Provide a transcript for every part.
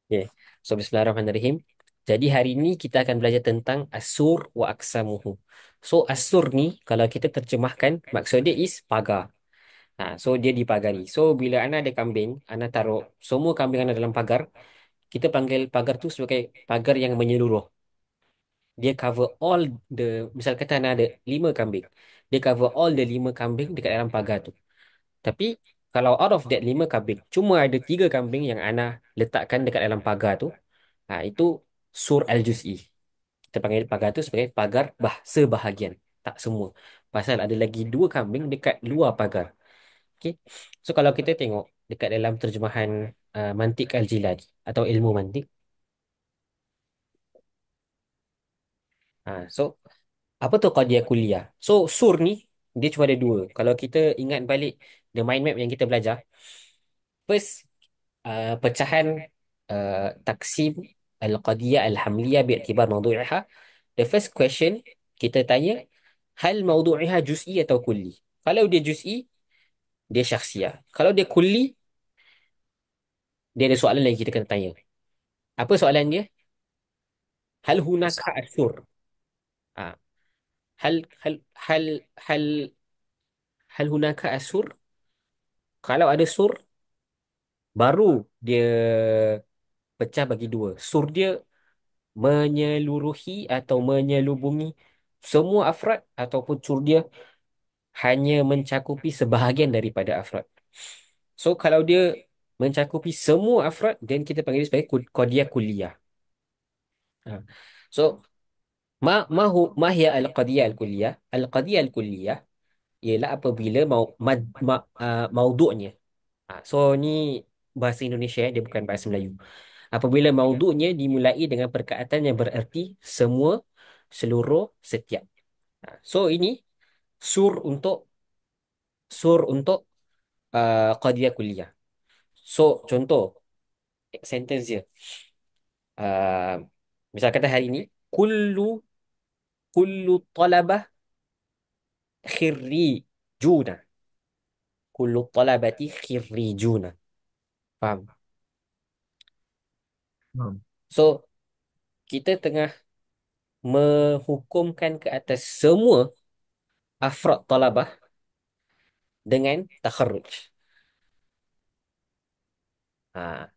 Okay. So bismillahirrahmanirrahim. Jadi hari ini kita akan belajar tentang asur wa aksamuhu. So asur ni kalau kita terjemahkan maksud dia is pagar. So dia dipagari. So bila ana ada kambing, ana taruh semua kambing ana dalam pagar, kita panggil pagar tu sebagai pagar yang menyeluruh. Dia cover all the, misal kata ana ada 5 kambing. Dia cover all the 5 kambing dekat dalam pagar tu. Tapi kalau out of that 5 kambing, cuma ada 3 kambing yang ana letakkan dekat dalam pagar tu. Itu sur al-juz'i. Kita panggil pagar tu sebagai pagar sebahagian. Tak semua. Pasal ada lagi 2 kambing dekat luar pagar. Okay. So kalau kita tengok dekat dalam terjemahan Mantiq al-Jilani atau ilmu mantik. So apa tu qadiyah kuliah? So sur ni dia cuma ada 2. Kalau kita ingat balik the mind map yang kita belajar. First, pecahan taksim al-qadiyah al-hamliyah bi'tibar mawdu'iha. The first question kita tanya, hal mawdu'iha juz'i atau kulli? Kalau dia juz'i, dia syakhsiyah. Kalau dia kulli, dia ada soalan lagi kita kena tanya. Apa soalan dia? Hal hunaka asur? Ah, hal hal hal hal hal hunaka asur? Kalau ada sur, baru dia pecah bagi 2. Sur dia menyeluruhi atau menyelubungi semua afrad ataupun sur dia hanya mencakupi sebahagian daripada afrad. So kalau dia mencakupi semua afrad, then kita panggil dia sebagai qadiyah kulliyah. Ha. So ma hiya al-qadiyah al-kulliyah? Al-qadiyah al-kulliyah ialah apabila maudu'nya. So ni bahasa Indonesia, dia bukan bahasa Melayu. Apabila maudu'nya dimulai dengan perkataan yang bererti semua, seluruh, setiap. So ini sur untuk qadiyah kuliah. So contoh sentence dia. Uh, Misal kata hari ini kullu talabah khirrijuna. Kullu talabati khirrijuna. Faham? Hmm. So kita tengah menghukumkan ke atas semua afrad talabah dengan takharruj. Ha.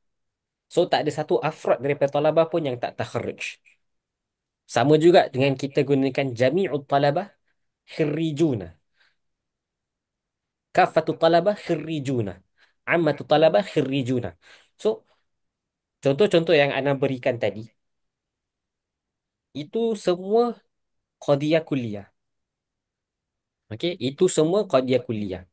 So tak ada satu afrad daripada talabah pun yang tak takharruj. Sama juga dengan kita gunakan jami'ut talabah khirrijuna. Kafatu talabah khirrijuna. Ammatu talabah khirrijuna. So, contoh-contoh yang Ana berikan tadi, itu semua qadiyah kuliah. Okey, itu semua qadiyah kuliah.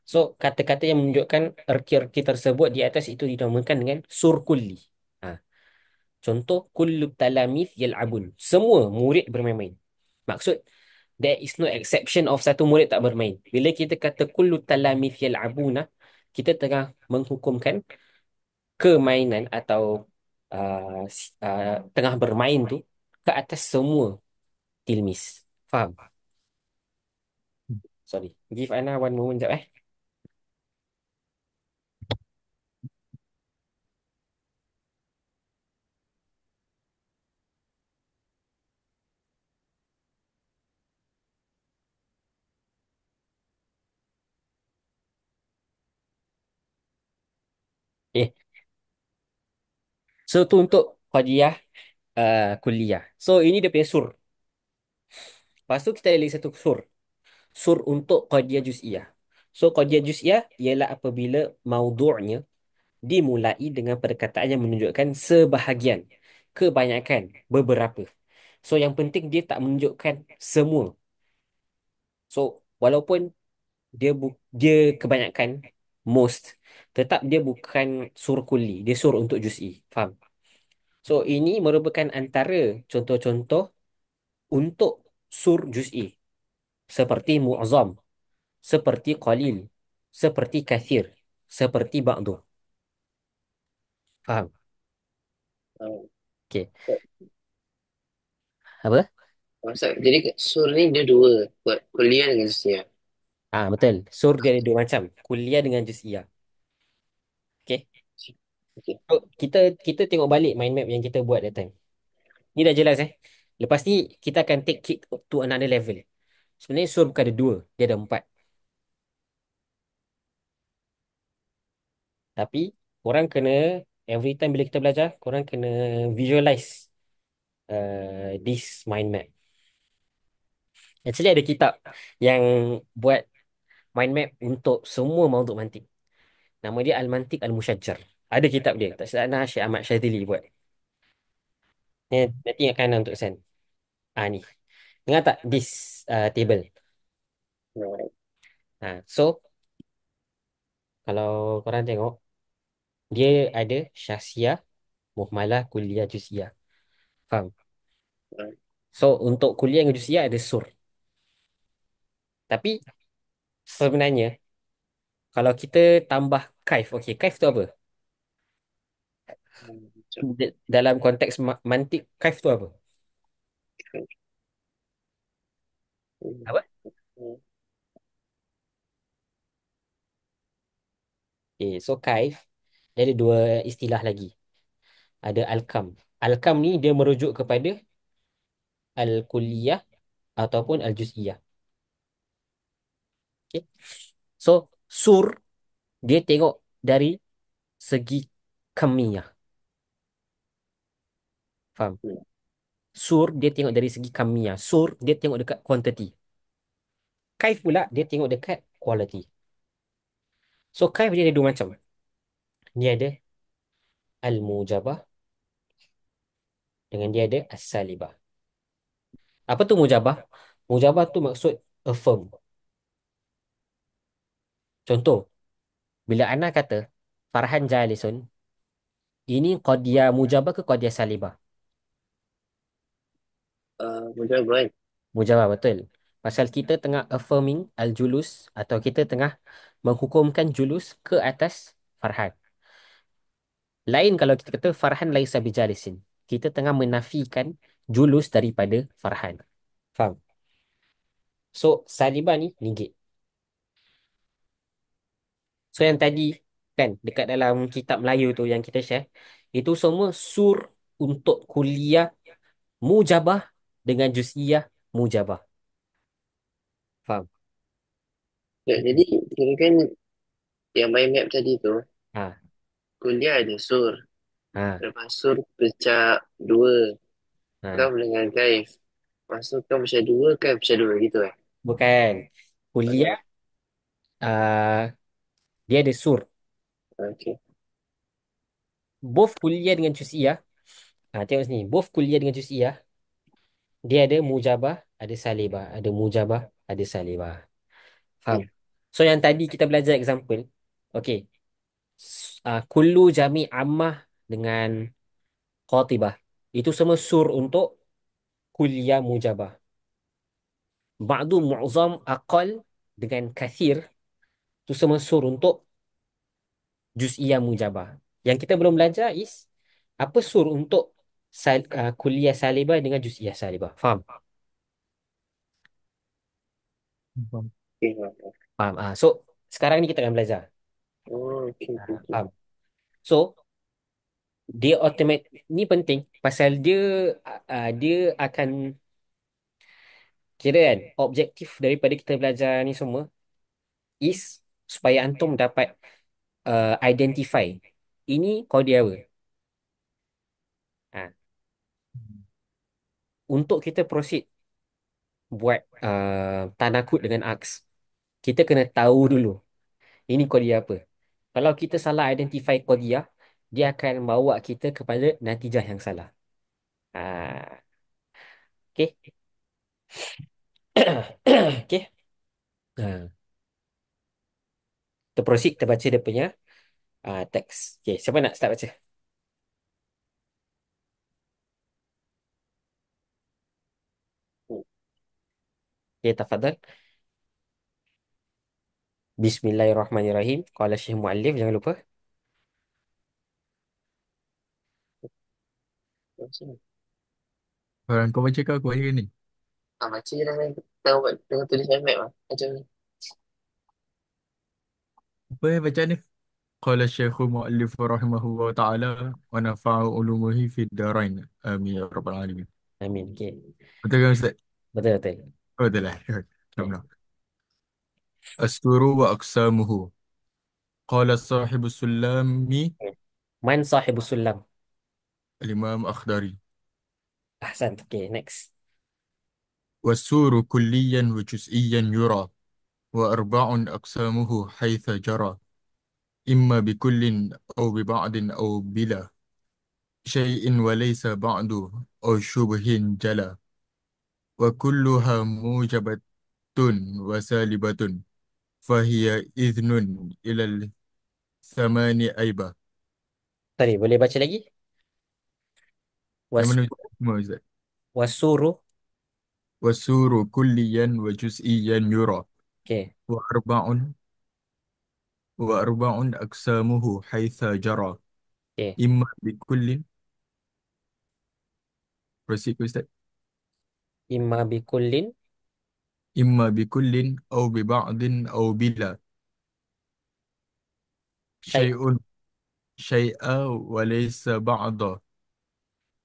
So, kata-kata yang menunjukkan erti-erti tersebut di atas itu dinamakan dengan sur kulli. Ha. Contoh, kullu talamith yal'abun. Semua murid bermain-main. Maksud, there is no exception of satu murid tak bermain. Bila kita kata kullu talamith yal'abuna, kita tengah menghukumkan kemainan atau tengah bermain tu ke atas semua tilmis. Faham? Sorry. Give Ana one moment jap. Eh. So tu untuk qadiyah kuliah. So ini dia punya sur. Lepas tu kita ada lagi satu sur. Sur untuk qadiyah juz'iyah. So qadiyah juz'iyah ialah apabila maudu'nya dimulai dengan perkataan yang menunjukkan sebahagian, kebanyakan, beberapa. So yang penting dia tak menunjukkan semua. So walaupun dia kebanyakan most, tetap dia bukan sur kulli, dia sur untuk juz'i. Faham? So ini merupakan antara contoh-contoh untuk sur juz'i seperti mu'zam, seperti qalil, seperti kathir, seperti ba'du. Faham? Oh. Okey. Apa? Maksud, jadi sur ni dia dua, buat kuliah dengan Sia. Betul. Sur dia ada 2 macam, kuliah dengan juz'iyah. Okey. Okay. So, kita kita tengok balik mind map yang kita buat that time. Ni dah jelas eh. Lepas ni kita akan take it to another level. Sebenarnya sur bukan ada dua, dia ada empat. Tapi korang kena every time bila kita belajar, korang kena visualize this mind map. Actually ada kitab yang buat mind map untuk semua mauduk mantik. Nama dia Al-Mantiq Al-Musyajjar. Ada kitab dia. Tak silap Syekh Ahmad Syadzili buat. Nanti akan untuk sen. Ni. Dengar tak this table? Alright. So kalau korang tengok dia ada Syasiah, Muhmalah, Kuliah, Juziah. Faham? Alright. So untuk kuliah dengan Juziah ada sur. Tapi sebenarnya kalau kita tambah kaif, okey, kaif tu apa? Macam, Dalam konteks mantik, kaif tu apa? Apa? Okay, so kaif dia ada dua istilah lagi. Ada al-kam. Al-kam ni dia merujuk kepada al-kulliyah ataupun al-juz'iyah. Okay. So sur dia tengok dari segi kamiyah. Faham? Sur dia tengok dari segi kamiyah. Sur dia tengok dekat quantity. Kaif pula dia tengok dekat quality. So kaif dia ada dua macam. Dia ada al-mujabah dengan dia ada as-salibah. Apa tu mujabah? Mujabah tu maksud affirm. Contoh, bila Ana kata Farhan Jalisun, ini qadiyah mujabah ke qadiyah salibah? mudah kan? Mujabah betul. Pasal kita tengah affirming al-julus atau kita tengah menghukumkan julus ke atas Farhan. Lain kalau kita kata Farhan laisa bijalisin. Kita tengah menafikan julus daripada Farhan. Faham? So, salibah ni ninggit. So, yang tadi kan dekat dalam kitab Melayu tu yang kita share, itu semua sur untuk kuliah mujabah dengan juz'iyah mujabah. Faham? Ya, jadi kira kan yang main map tadi tu, Ha, kuliah ada sur. ha, Lepas sur pecah dua. ha. Kam dengan kaif. Masuk kam pecah dua, kaif pecah dua gitu eh. Bukan. Kuliah, Mana? dia ada sur. Okay. Both kuliah dengan juz'iyah. Tengok sini. Both kuliah dengan juz'iyah. Dia ada mujabah, ada salibah. Ada mujabah, ada salibah. Faham? Okay. So yang tadi kita belajar example. Okay. Kullu jami ammah dengan qatibah. Itu semua sur untuk kuliah mujabah. Ba'du mu'zam aqal dengan kathir. Itu semua sur untuk juz'iyah mujabah. Yang kita belum belajar is apa sur untuk kuliah salibah dengan juz'iyah salibah. Faham? Faham. Okay. Faham. Faham. So sekarang ni kita akan belajar. Oh, okay, okay, okay. Faham? So dia automatic ni penting pasal dia akan kira kan objektif daripada kita belajar ni semua is supaya antum dapat identify ini kode apa. Ha, untuk kita proceed buat tanakut dengan aks, kita kena tahu dulu ini kode apa. Kalau kita salah identify kodiah, dia akan bawa kita kepada natijah yang salah. Ha, okay. Okay. Ha, kita proceed, kita baca dia punya teks. Okay, siapa nak start baca? Okay, tafadhal. Bismillahirrahmanirrahim. Qala Syekh Muallif, jangan lupa. Macam Farhan, kau baca ke aku baca ni? baca je lah kan. Tahu buat tengah tulis mind map lah. Macam ni. Apa bacaan ni? قال الشيخ المؤلف رحمه الله تعالى ونفع علومه في الدارين آمين يا رب العالمين. Amin. Okay. Betul kan Ustaz? Betul, betul. Oh, betul lah. Okay. Alhamdulillah. السور وأقسامه. قال صاحب السلام Okay. Man sahibus sulam. الإمام أخضري. Ahsan. Okay, next. والسور كليا وجزئيا يرى وأربع أقسامه حيث جرى إما بكل أو ببعض أو بلا شيء وليس بعد أو شبه جلا وكلها موجبة وسالبة فهي إذن إلى الثمان أيبة. Sorry, boleh baca lagi? Yang Was mana semua Ustaz? wasuru. والسور كليا وجزئيا يرى Okay. وأربع أقسامه حيث جرى Okay. إما بكل. Proceed Ustaz. Imma bikullin. إما بكل أو ببعض أو بلا Syai' شيء شيئا وليس بعض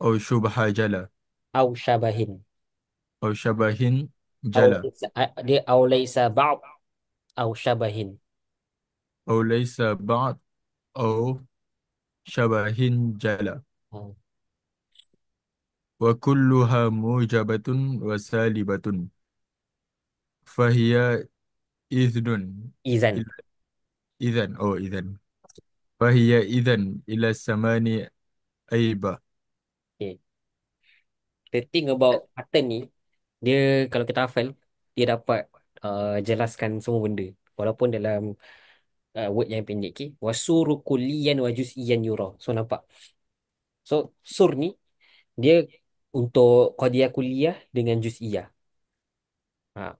أو شبه جلا au syabahin. أو شبه Au جلا laysa, dia au laysa ba'd au syabahin. أو ليس بعض أو شبه جلا Hmm. وكلها موجبة وسالبة فهي إذن. Izan. إذن أو إذن فهي إذن إلى الثمان أيبة. Okay. The thing about pattern ni, dia kalau kita hafal, dia dapat jelaskan semua benda. Walaupun dalam word yang pendek. Okay. Wasuru kulliyan wa juz'iyan yura. So nampak. So sur ni, dia untuk qadiyah kulliyah dengan juz'iyah. Ha.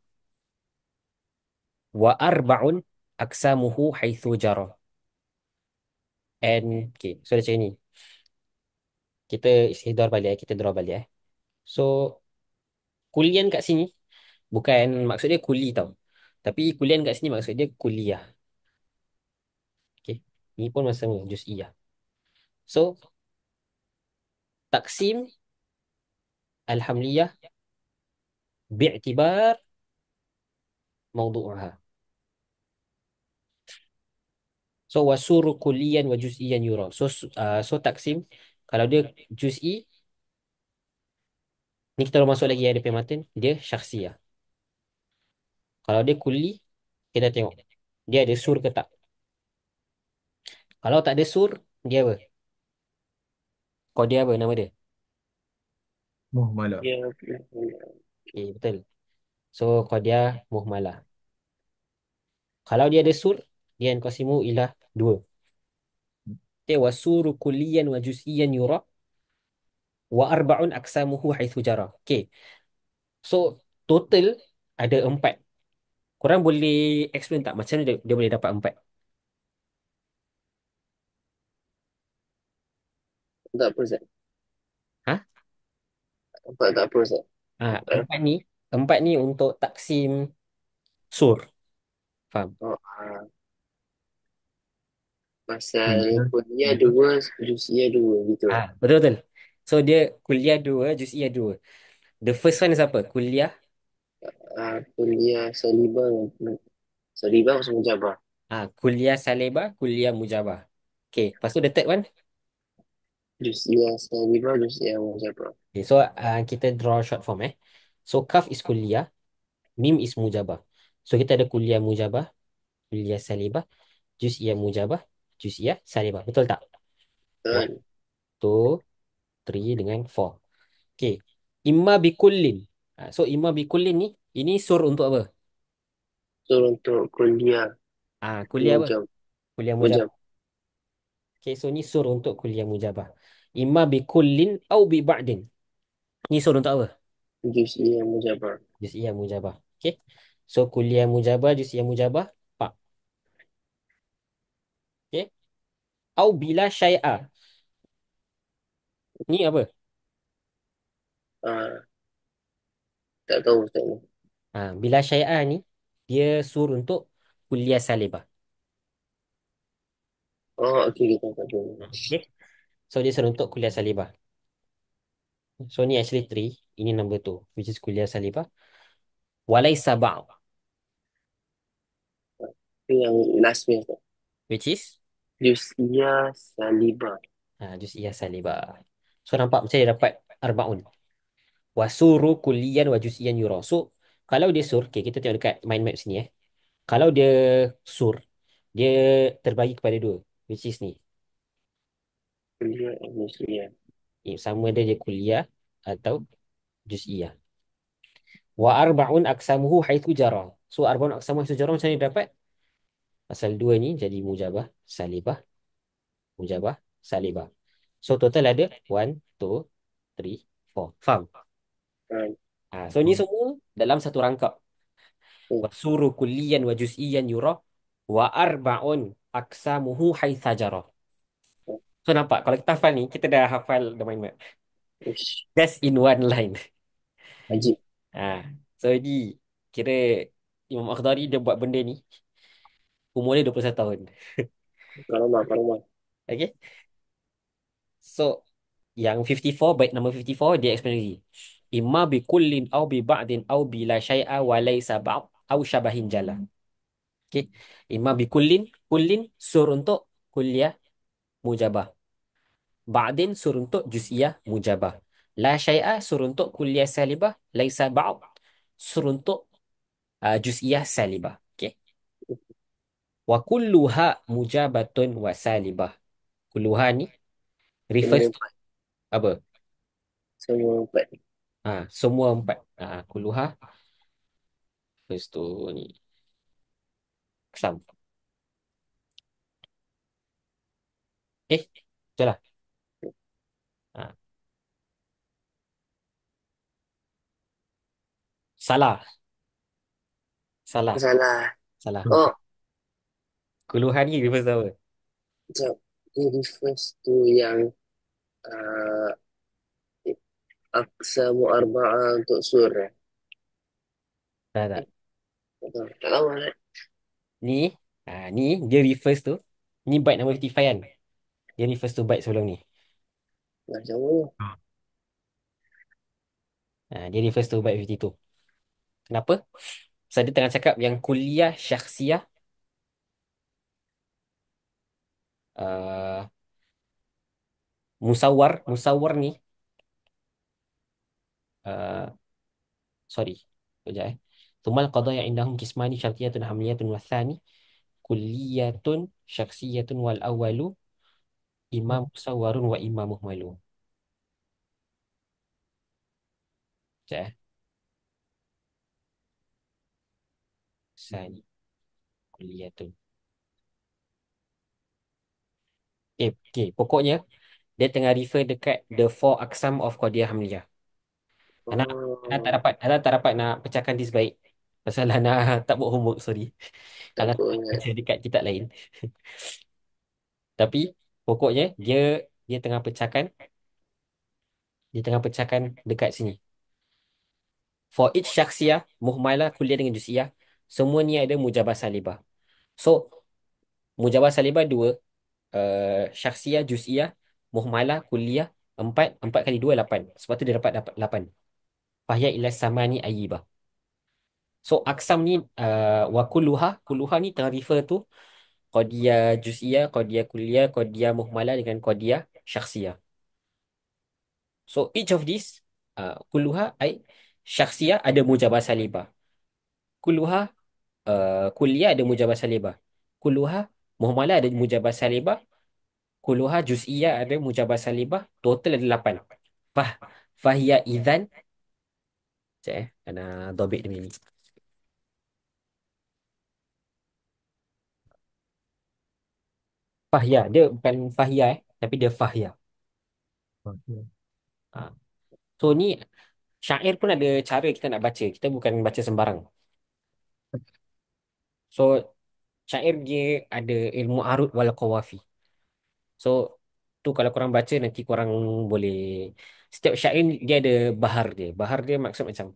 Wa arba'un aksamuhu haitsu jara. And okay, so dia cakap ni. Kita istihdar balik kita draw balik So kulian kat sini bukan maksud dia kuli tau. Tapi kulian kat sini maksud dia kuliah. Okay. Ni pun sama juz'iyah. So taksim alhamdulillah bi'tibar mawdu'aha. So wasuru kulian wa juz'iyan yura. So taksim kalau dia juz'i ni kita masuk lagi ada pematin dia syakhsiyah. Kalau dia kuli kita tengok dia ada sur ke tak. Kalau tak ada sur dia apa? Kau dia apa nama dia? مهملة. Ya, Okay, betul. So dia muhmalah. Kalau dia ada sur, dia yanqasimu ila dua. Okay, wasuru kulliyan wa juz'iyan yura wa arba'un aksamuhu haitsu jara. Okay. So total ada empat. Korang boleh explain tak macam mana dia boleh dapat empat? tak apa Zat. Ha? Tak apa Zat. Ah, empat ni untuk taksim sur. Faham? Oh, pasal Kuliah kuliah dua. dua, jusia dua gitu. Betul betul. So dia kuliah dua, juz'iyah dua. The first one is apa? Kuliah. Kuliah Salibah masuk Mujabah. Kuliah salibah, kuliah mujabah. Okay, lepas tu the third one. Jusia Salibah, Jusia Mujabah. Okay, so kita draw short form So kaf is kuliah, mim is mujabah. So kita ada kuliah mujabah, kuliah salibah, juz'iyah mujabah, juz'iyah salibah. Betul tak? One, Dan two, three dengan four. Okay. Imma bikullin. So imma bikullin ni, ini sur untuk apa? so untuk kuliah Kuliah apa? Mujab, Kuliah Mujab, mujabah. Okay, so ni sur untuk kuliah mujabah. Imma bikullin au bi ba'din. Ni sur untuk apa? Jusia Mujabah. Juz'iyah mujabah. Okay. So kuliah mujabah, juz'iyah mujabah, pak. Okay. Au bila syai'a. Ni apa? Ah, tak tahu Ustaz ni. Bila syai'a ni, dia sur untuk kuliah salibah. Oh, okey kita dapat dua. Okay. So dia suruh untuk kuliah salibah. So ni actually three. Ini number two, which is kuliah salibah. Walaysa ba'd, Itu yang last punya tu. which is Juz'iyah Salibah. juz'iyah salibah. So nampak macam dia dapat arbaun. Wasuru kulian wa juz'iyan yura. So kalau dia sur, okay, kita tengok dekat mind map sini. Kalau dia sur, dia terbagi kepada dua, which is ni. Kuliah Juz'iyah. Sama ada dia kuliah atau juz'iyah. Wa arba'un aksamuhu haitsu jara. So arba'un aksamuhu haitsu jara macam ni dapat. Pasal dua ni jadi mujabah, salibah, mujabah, salibah. So total ada one, two, three, four. Faham? Ha, So ni semua dalam satu rangkap. tu. Wasuru kulliyan wa juz'iyan yura wa arba'un aksamuhu haitsa jara. So nampak kalau kita hafal ni, kita dah hafal the mind map. Uish, Just in one line. wajib. Ah, so ni kira Imam Akhdari dia buat benda ni umur dia 21 tahun. Karamah, karamah. Okay. So yang 54 bait number 54 dia explain lagi. Imma bi kullin au bi ba'din au bi la syai'a wa laysa ba'd au syabahin jala. Okay. Imma bi kullin, kullin sur untuk kuliah mujabah. Ba'din sur untuk juz'iyah mujabah. La syai'a sur untuk kuliah salibah, laysa ba'd sur untuk juz'iyah salibah. Okay. Wa kulluha mujabatun wa salibah. Kulluha ni refers Semua to empat. apa? Semua empat. Semua empat. Kulluha refers to ni. Kesam. Betul lah. Ah, salah. Salah. Salah. Salah. Oh, Kulluha ni refers to apa? sekejap. Dia refers to yang uh, aksa mu'arba'ah untuk sur. Tak, tak. Tak tahu lah. Ni, ni dia refers to, ni bait number 55 kan? Dia refers to bait sebelum ni. Macam mana? Dia refers to bait 52. Kenapa? Sebab dia tengah cakap yang kuliah syakhsiyah uh, musawar ni uh, sorry. Sekejap Tumal qadaya indahum kismani syartiyatun hamliyatun wathani kulliyatun syakhsiyatun wal awalu imam musawwarun wa imam muhmalu. Sekejap Sani kulliyatun. Okay. Pokoknya dia tengah refer dekat the four aksam of Qadiyah Hamliyah. Oh, Ana tak dapat nak pecahkan this baik. Pasal Ana tak buat homework, sorry. tak Ana apa ingat. baca dekat kitab lain. Tapi pokoknya dia tengah pecahkan, dia tengah pecahkan dekat sini. For each syaksiyah, muhmalah, kuliah dengan juz'iyah, semua ni ada mujabah salibah. So, mujabah salibah dua, syaksiyah, juz'iyah, muhmalah, kuliah, empat, empat kali dua, lapan. Sebab tu dia dapat lapan. Fahya ila samani ayyibah. So aksam ni wa kulluha ni tengah refer tu qadiyah juz'iyah, qadiyah kulliyah, qadiyah muhmalah dengan qadiyah syakhsiyah. So each of these kulluha ai syakhsiyah ada mujabah salibah. Kulluha kulliyah ada mujabah salibah. Kulluha muhmalah ada mujabah salibah. Kulluha juz'iyah ada mujabah salibah. Total ada 8. Fah Fahia idzan. Cek ana dobit demi ni. Fahya, dia bukan Fahya tapi dia Fahya. Ha. So ni syair pun ada cara kita nak baca. Kita bukan baca sembarang. So syair dia ada ilmu arud wal qawafi. So tu kalau korang baca nanti korang boleh setiap syair dia ada bahar dia. Bahar dia maksud macam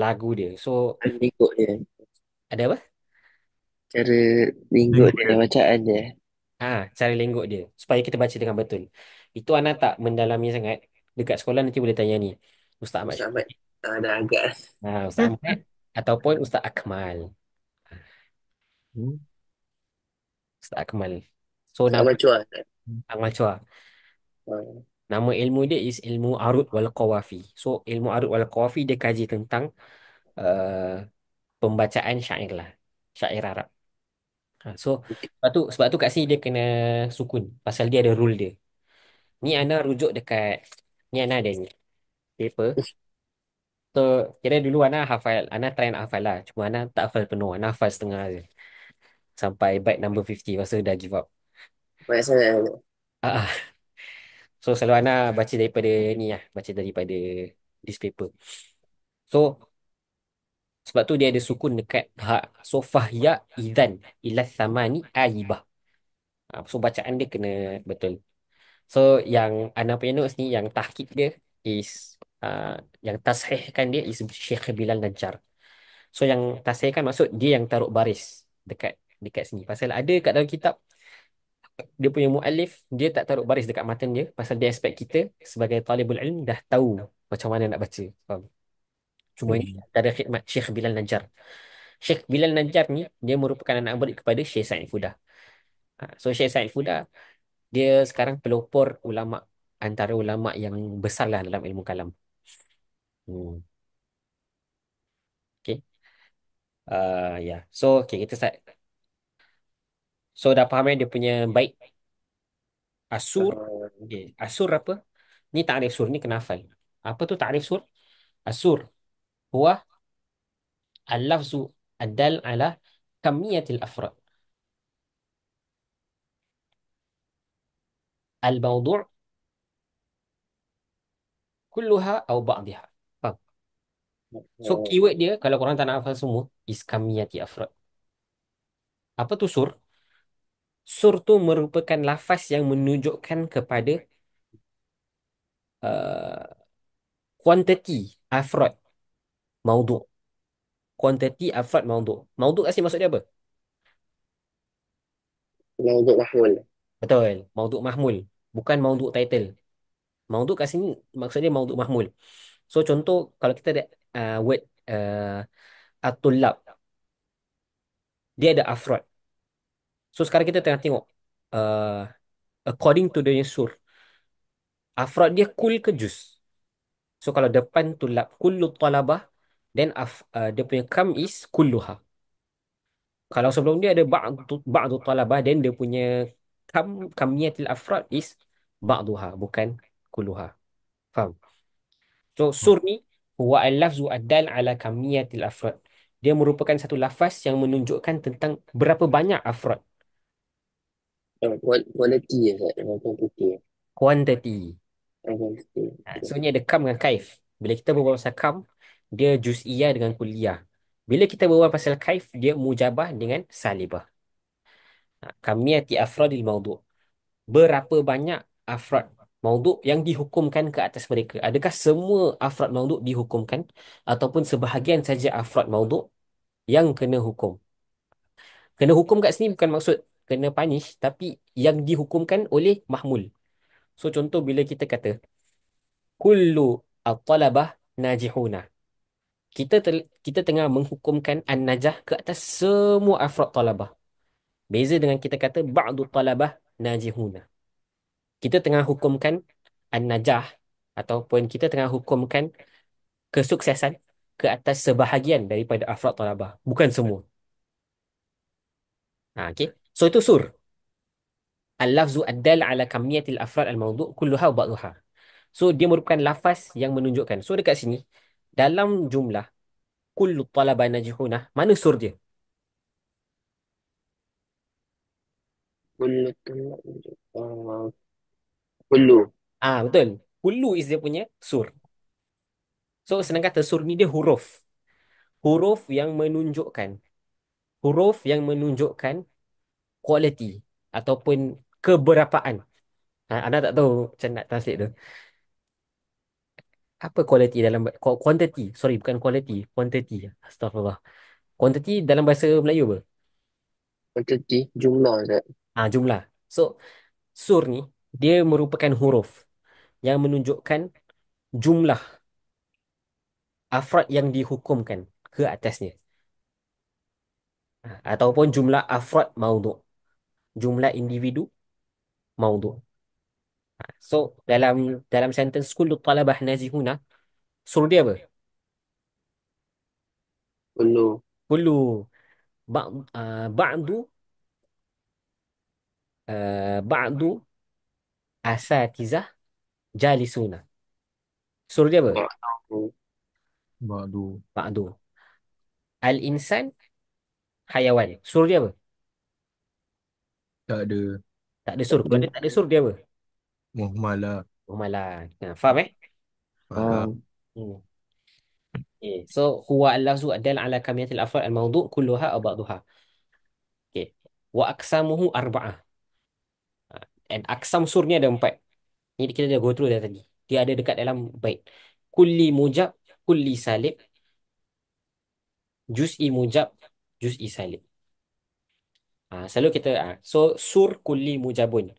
lagu dia. So Lingkuk dia. ada apa? Cara lingkuk dia, bacaan dia. Cara lenggok dia supaya kita baca dengan betul. Itu anak tak mendalami sangat. Dekat sekolah nanti boleh tanya ni. Ustaz Ahmad Ustaz Ahmad. Syafiq. Dah agak. Ustaz Ahmad ataupun Ustaz Akmal. Hmm. Ustaz Ustaz Akmal. So nama Ahmad Chua. Akmal Chua. Ah, Nama ilmu dia is ilmu arud wal qawafi. So ilmu arud wal qawafi dia kaji tentang uh, pembacaan syair lah. Syair Arab. So sebab tu kat sini dia kena sukun. Pasal dia ada rule dia. Ni Ana rujuk dekat ni Ana ada ni paper. So kira dulu Ana hafal, Ana try nak hafal lah. Cuma Ana tak hafal penuh, Ana hafal setengah je. Sampai byte number 50 masa dah give up. banyak sangat. Ah, ah. So selalu Ana baca daripada ni lah, baca daripada this paper. So sebab tu dia ada sukun dekat ha. So fahya idzan ila thamani ayibah. So bacaan dia kena betul. So yang Ana punya notes ni yang tahqiq dia is yang tashihkan dia is Syekh Bilal Najjar. So yang tasihkan maksud dia yang taruh baris dekat dekat sini. Pasal ada kat dalam kitab dia punya muallif dia tak taruh baris dekat matan dia pasal dia expect kita sebagai talibul ilm dah tahu macam mana nak baca. Faham? Cuma ini Hmm. ada khidmat Syekh Bilal Najjar. Syekh Bilal Najjar ni dia merupakan anak murid kepada Syekh Sa'id Fudah. So Syekh Sa'id Fudah dia sekarang pelopor ulama antara ulama yang besar lah dalam ilmu kalam. Hmm. Okay. So okay, kita start. So dah faham dia punya baik Asur. Ah, Okay. Asur apa? Ni takrif sur. Ni kena hafal. Apa tu takrif sur? Asur. Huwa al-lafzu ad-dal ala kamiyatil afrad. Al-mawdu' kulluha au ba'diha. Faham? So keyword dia kalau korang tak nak hafal semua is kamiyati afrad. Apa tu sur? Sur tu merupakan lafaz yang menunjukkan kepada uh, quantity afrad mawdu'. Quantity afrad mawdu'. Mawdu' asli maksud dia apa? Untuk mahmul. Betul. Mawdu' mahmul. Bukan mawdu' title. Maudhu kat sini maksudnya maudhu mahmul. So contoh kalau kita ada word at-tullab, dia ada afrod. So sekarang kita tengah tengok uh, according to the sur, afrod dia kul ke juz. So kalau depan tullab kullu talabah, then dia punya kam is kulluha. Kalau sebelum dia ada ba'du talabah, then dia punya kamiyatil afrod is ba'duha, bukan kulluha. Faham? So sur ni huwa al-lafzu ad-dal ala kamiyatil afrad. Dia merupakan satu lafaz yang menunjukkan tentang berapa banyak afrad, Quality ya, Ustaz. Bukan quantity ya. quantity. Quantity. So ni ada kam dengan kaif. Bila kita berbual pasal kam, dia juz'iyah dengan kulliyah. Bila kita berbual pasal kaif, dia mujabah dengan salibah. Kamiyati afradil maudhu'. Berapa banyak afrad maudhu' yang dihukumkan ke atas mereka? Adakah semua afrad maudhu' dihukumkan ataupun sebahagian saja afrad maudhu' yang kena hukum? Kena hukum kat sini bukan maksud kena punish, tapi yang dihukumkan oleh mahmul. So contoh bila kita kata kullu at-talabah najihuna. Kita tengah menghukumkan an-najah ke atas semua afrad talabah. Beza dengan kita kata ba'du talabah najihuna. Kita tengah hukumkan an-najah ataupun kita tengah hukumkan kesuksesan ke atas sebahagian daripada afrad talabah, bukan semua. Okay. So itu sur. Al-lafzu ad-dal ala kamiyatil afrad al-mawdu' kulluha wa ba'duha. So dia merupakan lafaz yang menunjukkan. So dekat sini dalam jumlah kullu talaba najihuna, mana sur dia? Kullu tulab. Ah, kullu. Betul. Kullu is dia punya sur. So senang kata sur ni dia huruf. Huruf yang menunjukkan. Huruf yang menunjukkan quality ataupun keberapaan. Anda tak tahu macam nak translate tu. Apa quality dalam quantity? Sorry, bukan quality, quantity. Astagfirullah. Quantity dalam bahasa Melayu apa? Quantity. Jumlah, Ustaz. Jumlah. So, sur ni dia merupakan huruf yang menunjukkan jumlah afrad yang dihukumkan ke atasnya. Ataupun jumlah afrad maudhu', jumlah individu maudhu'. So, dalam sentence kullu talabah nazihuna, sur dia apa? Perlu. Kullu ba'du ba'du asatizah jalisuna. Sur dia apa? Ba'du. Ba'du. Ba'du. Al-insan hayawan. Sur dia apa? Tak ada. Tak ada sur. Kalau dia tak ada sur dia apa? Muhmalah. Oh malah. Nah, faham eh? Faham. Hmm. Okay. So, huwa al-lafzu adal ala kamiyatil afrad al-mawdu' kulluha aw ba'duha. Okay. Wa aksamuhu arba'ah. And aksam sur ni ada 4. Ni kita dah go through dah tadi. Dia ada dekat dalam bait. Kulli mujab, kulli salib, juz'i mujab, juz'i salib. Selalu kita, so sur kulli mujabun.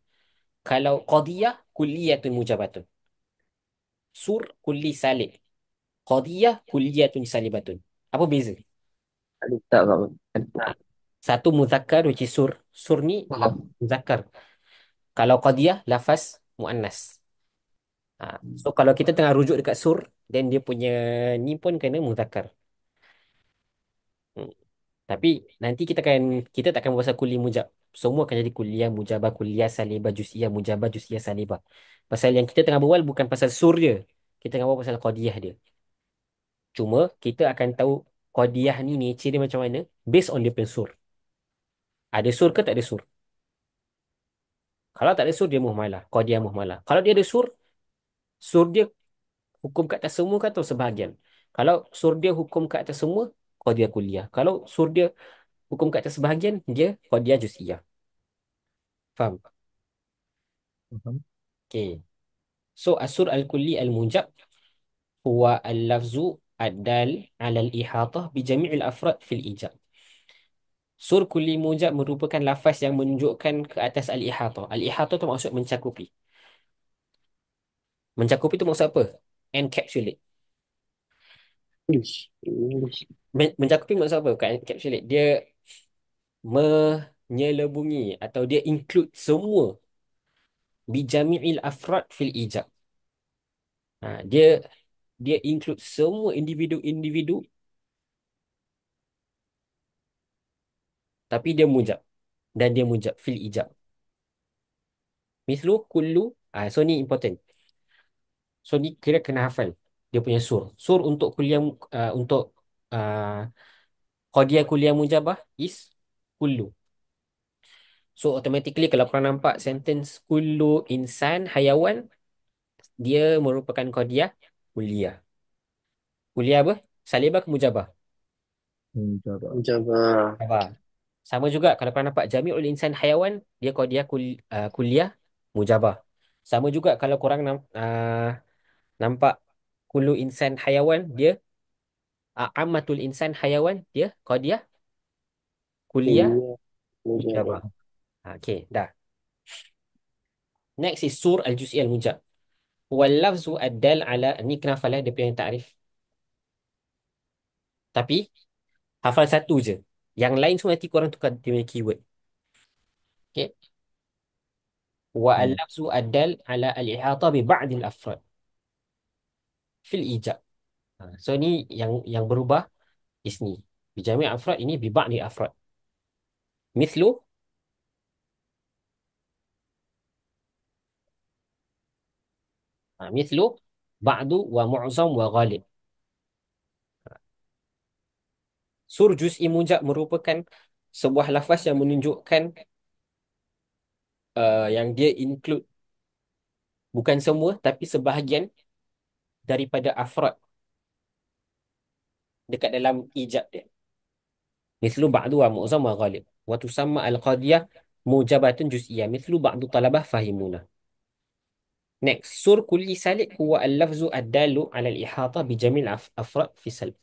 Kalau qadiyah, kulliyatun mujabatun. Sur kulli salib. Qadiyah, kulliyatun salibatun. Apa beza? Ada tak kat mana? Ada tak? Satu muzakkar which is sur. Sur ni lafaz muzakkar. Kalau qadiyah, lafaz muannas. So kalau kita tengah rujuk dekat sur, then dia punya ni pun kena muzakkar. Hmm. Tapi nanti kita takkan buat pasal kuliah mujab. Semua akan jadi kuliah mujabah, kuliah salibah, juz'iyah mujabah, juz'iyah salibah. Pasal yang kita tengah berbual bukan pasal sur dia. Kita tengah berbual pasal qadiyah dia. Cuma kita akan tahu qadiyah ni nature dia macam mana based on dia punya sur. Ada sur ke tak ada sur? Kalau tak ada sur dia muhmalah, qadiyah muhmalah. Kalau dia ada sur, sur dia hukum kat atas semua ke atau sebahagian? Kalau sur dia hukum kat atas semua, qadiyah kuliah. Kalau sur dia hukum kat atas sebahagian, dia qadiyah juz'iyah. Faham? Faham. Okay. So asur al-kulli al-mujab huwa al-lafzu ad-dal ala al-ihatah bi jami'il afrad fil ijab. Sur kulli mujab merupakan lafaz yang menunjukkan ke atas al-ihatah. Al-ihatah tu maksud mencakupi. Mencakupi tu maksud apa? Encapsulate. English. English. Mencakupi maksud apa? Bukan encapsulate. Dia menyelebungi atau dia include semua bi jami'il afrad fil ijab. Dia dia include semua individu-individu tapi dia mujab dan dia mujab fil ijab. Mislu kullu. So ni important. So ni kira kena hafal dia punya sur. Sur untuk kuliah untuk uh, qadiyah kuliah mujabah is kullu. So automatically kalau korang nampak sentence kullu insan hayawan, dia merupakan qadiyah kuliah. Kuliah apa? Salibah ke mujabah? Jawab. Menjaga. Mujabah. Sama juga kalau korang nampak jami'ul insan hayawan, dia qadiyah kuliah mujabah. Sama juga kalau korang nampak kullu insan hayawan, dia ammatul insan hayawan, dia qadiyah kuliah Kuliah. Menjaga. mujabah. Okay, dah. Next is sur al-juz'i al-mujab. Wal lafzu ad-dal ala, ni kena hafal dia punya takrif. Tapi hafal satu je. Yang lain semua nanti korang tukar dia punya keyword. Okay. Wa Hmm. al-lafzu ad-dal ala al-ihata bi ba'd al-afrad fil ijab. So ni yang berubah is ni. Bi jami' afrad ini bi ba'd al-afrad. Mithlu mithlu ba'du wa mu'zam wa ghalib. Sur juz'i mujab merupakan sebuah lafaz yang menunjukkan yang dia include bukan semua tapi sebahagian daripada afrad dekat dalam ijab dia. Mithlu ba'du wa mu'zam wa ghalib. Wa tusamma al-qadiyah mujabatun juz'iyah. Mithlu ba'du talabah fahimuna. Next, sur kulli salib huwa al-lafzu ad-dalu ala al-ihata bi jamil afrad fi salb.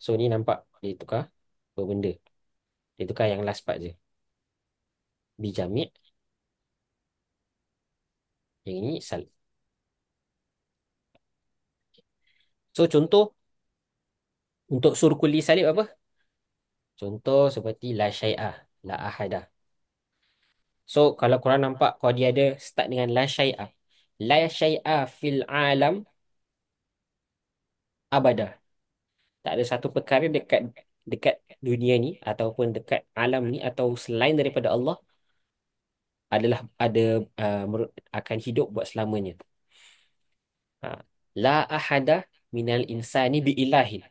So ni nampak dia tukar apa benda. Dia tukar yang last part je. Bi jami' Yang ini salb. So contoh untuk sur kulli salib apa? Contoh seperti la syai'ah, la ahadah. So kalau korang nampak kalau dia ada start dengan la syai'ah. La syai'ah fil alam abadah. Tak ada satu perkara dekat dekat dunia ni ataupun dekat alam ni atau selain daripada Allah adalah ada akan hidup buat selamanya. Ha. La ahadah minal insani bi ilahin.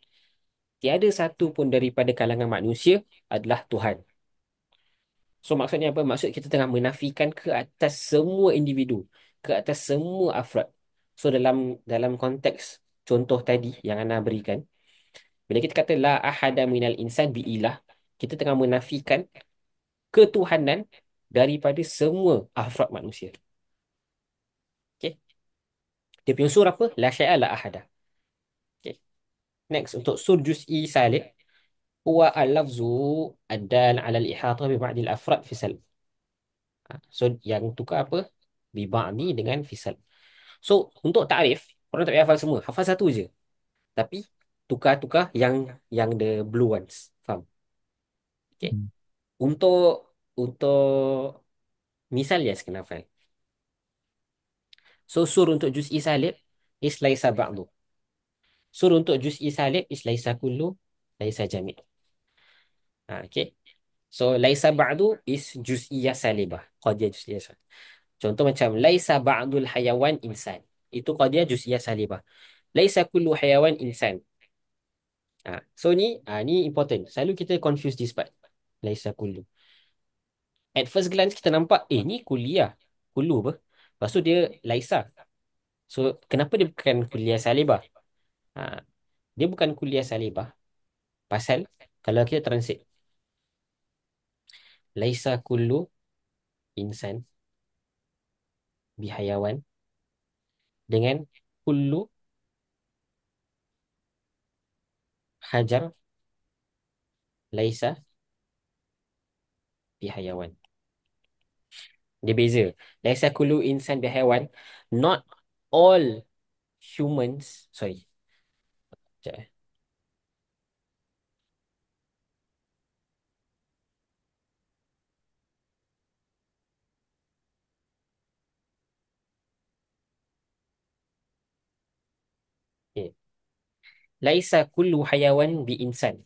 Tiada satu pun daripada kalangan manusia adalah Tuhan. So maksudnya apa? Maksud kita tengah menafikan ke atas semua individu, ke atas semua afrad. So dalam konteks contoh tadi yang Ana berikan, bila kita kata la ahada minal insan bi ilah, kita tengah menafikan ketuhanan daripada semua afrad manusia. Okay. Dia punya sur apa? La syai'a la ahada. Okay. Next untuk sur juz'i salib, huwa al-lafzu ad-dal 'ala al-ihata bi ba'd al-afrad fi salb. So yang tukar apa? Bi ba'di dengan fi salb. So untuk takrif, orang tak payah hafal semua. Hafal satu je. Tapi tukar-tukar yang the blue ones. Faham? Okay. Hmm. Untuk misal ya kena hafal. So sur untuk juz'i salib is laisa ba'du. Sur untuk juz'i salib is laisa kullu, laisa jami'. Okay. So laisa ba'du is juz'iyah salibah. Qadiyah juz'iyah salibah. Contoh macam laisa ba'dul hayawan insan. Itu qadiyah juz'iyah salibah. Laisa kullu hayawan insan. So ni important. Selalu kita confuse this part. Laisa kullu. At first glance kita nampak, ni kuliah. Kullu apa? Lepas tu dia laisa. So kenapa dia bukan kuliah salibah? Ha, dia bukan kuliah salibah. Pasal kalau kita translate. Laisa kullu insan bihayawan dengan kullu hajar laisa bihayawan. Dia beza. Laisa kullu insan bihayawan. Not all humans. Sorry. Sekejap, eh. Okay. Laisa kullu hayawan bi insan.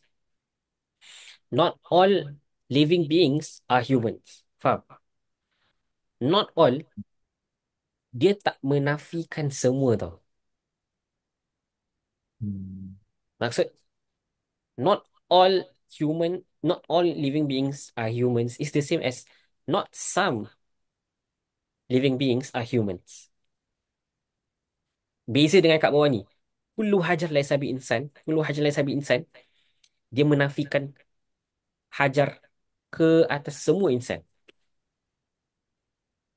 Not all living beings are humans. Faham? Not all, dia tak menafikan semua tau. Hmm. Maksud, not all not all living beings are humans is the same as not some living beings are humans. Beza dengan kat bawah ni. Kullu hajar laisa bi insan, kullu hajar laisa bi insan, dia menafikan hajar ke atas semua insan.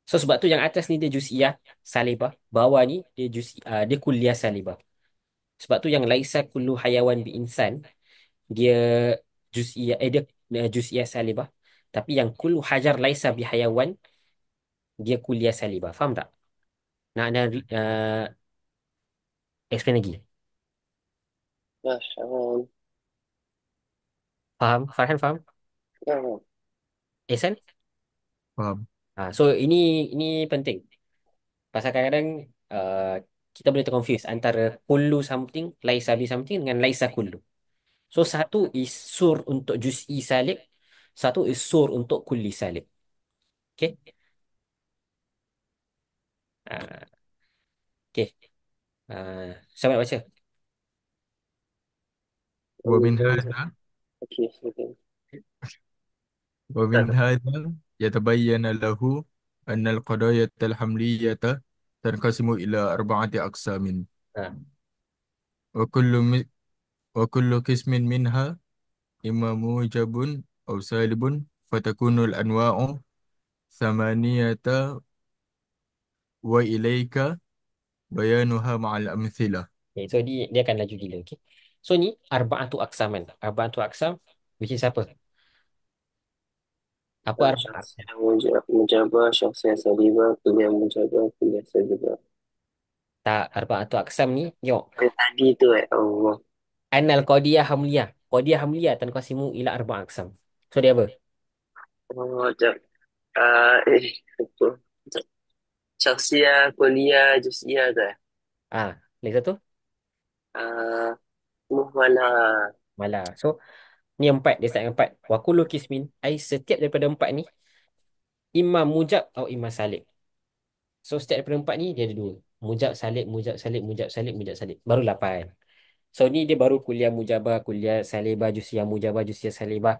So sebab tu yang atas ni dia juz'iyah salibah, bawah ni dia kulliyah salibah. Sebab tu yang laisa kullu hayawan bi insan, dia dia juz'iyah salibah. Tapi yang kullu hajar laisa bi hayawan, dia kulliyah salibah. Faham tak? Nak explain lagi. Masya Allah. Faham? Farhan faham? Ya, Ehsan? Faham. So ini penting. Pasal kadang-kadang kita boleh terconfuse antara kullu something, laisa bi something dengan laisa kullu. So satu is sur untuk juz'i salib, satu is sur untuk kulli salib. Okay? Ah, okay. Siapa nak baca? ومن هذا okey, okey. ومن هذا يتبين له أن القضايا الحملية تنقسم إلى أربعة أقسام Ah, وكل م- وكل قسم منها إما موجب أو سالب فتكون الأنواع ثمانية وإليك بيانها مع الأمثلة. okay. So dia akan laju gila. Okay? So ni arba'atu aqsaman. Arba'atu aqsam which is apa? Apa arba Syakhs aksam? yang mujabah, syakhs yang salibah, kuliah mujabah, kuliah salibah. Tak, arba atau aksam ni, tengok. Yang tadi tu Allah. Anal qadiyah hamliyah. Qadiyah hamliyah tanqasimu ila arba aksam. So dia apa? Oh, jap. Apa? Jap. Syakhsiyah, kuliah, juz'iyah tu eh? Ah, lagi satu? Ah, muhmalah. Malah. So, ni empat. Dia start dengan empat. Wa kullu kismin. Ai setiap daripada empat ni, imam mujab atau imam salib. So, setiap daripada empat ni, dia ada dua. Mujab salib, mujab salib, mujab salib, mujab salib. Baru lapan. So, ni dia baru kuliah mujabah, kuliah salibah, jusiah mujabah, jusiah salibah.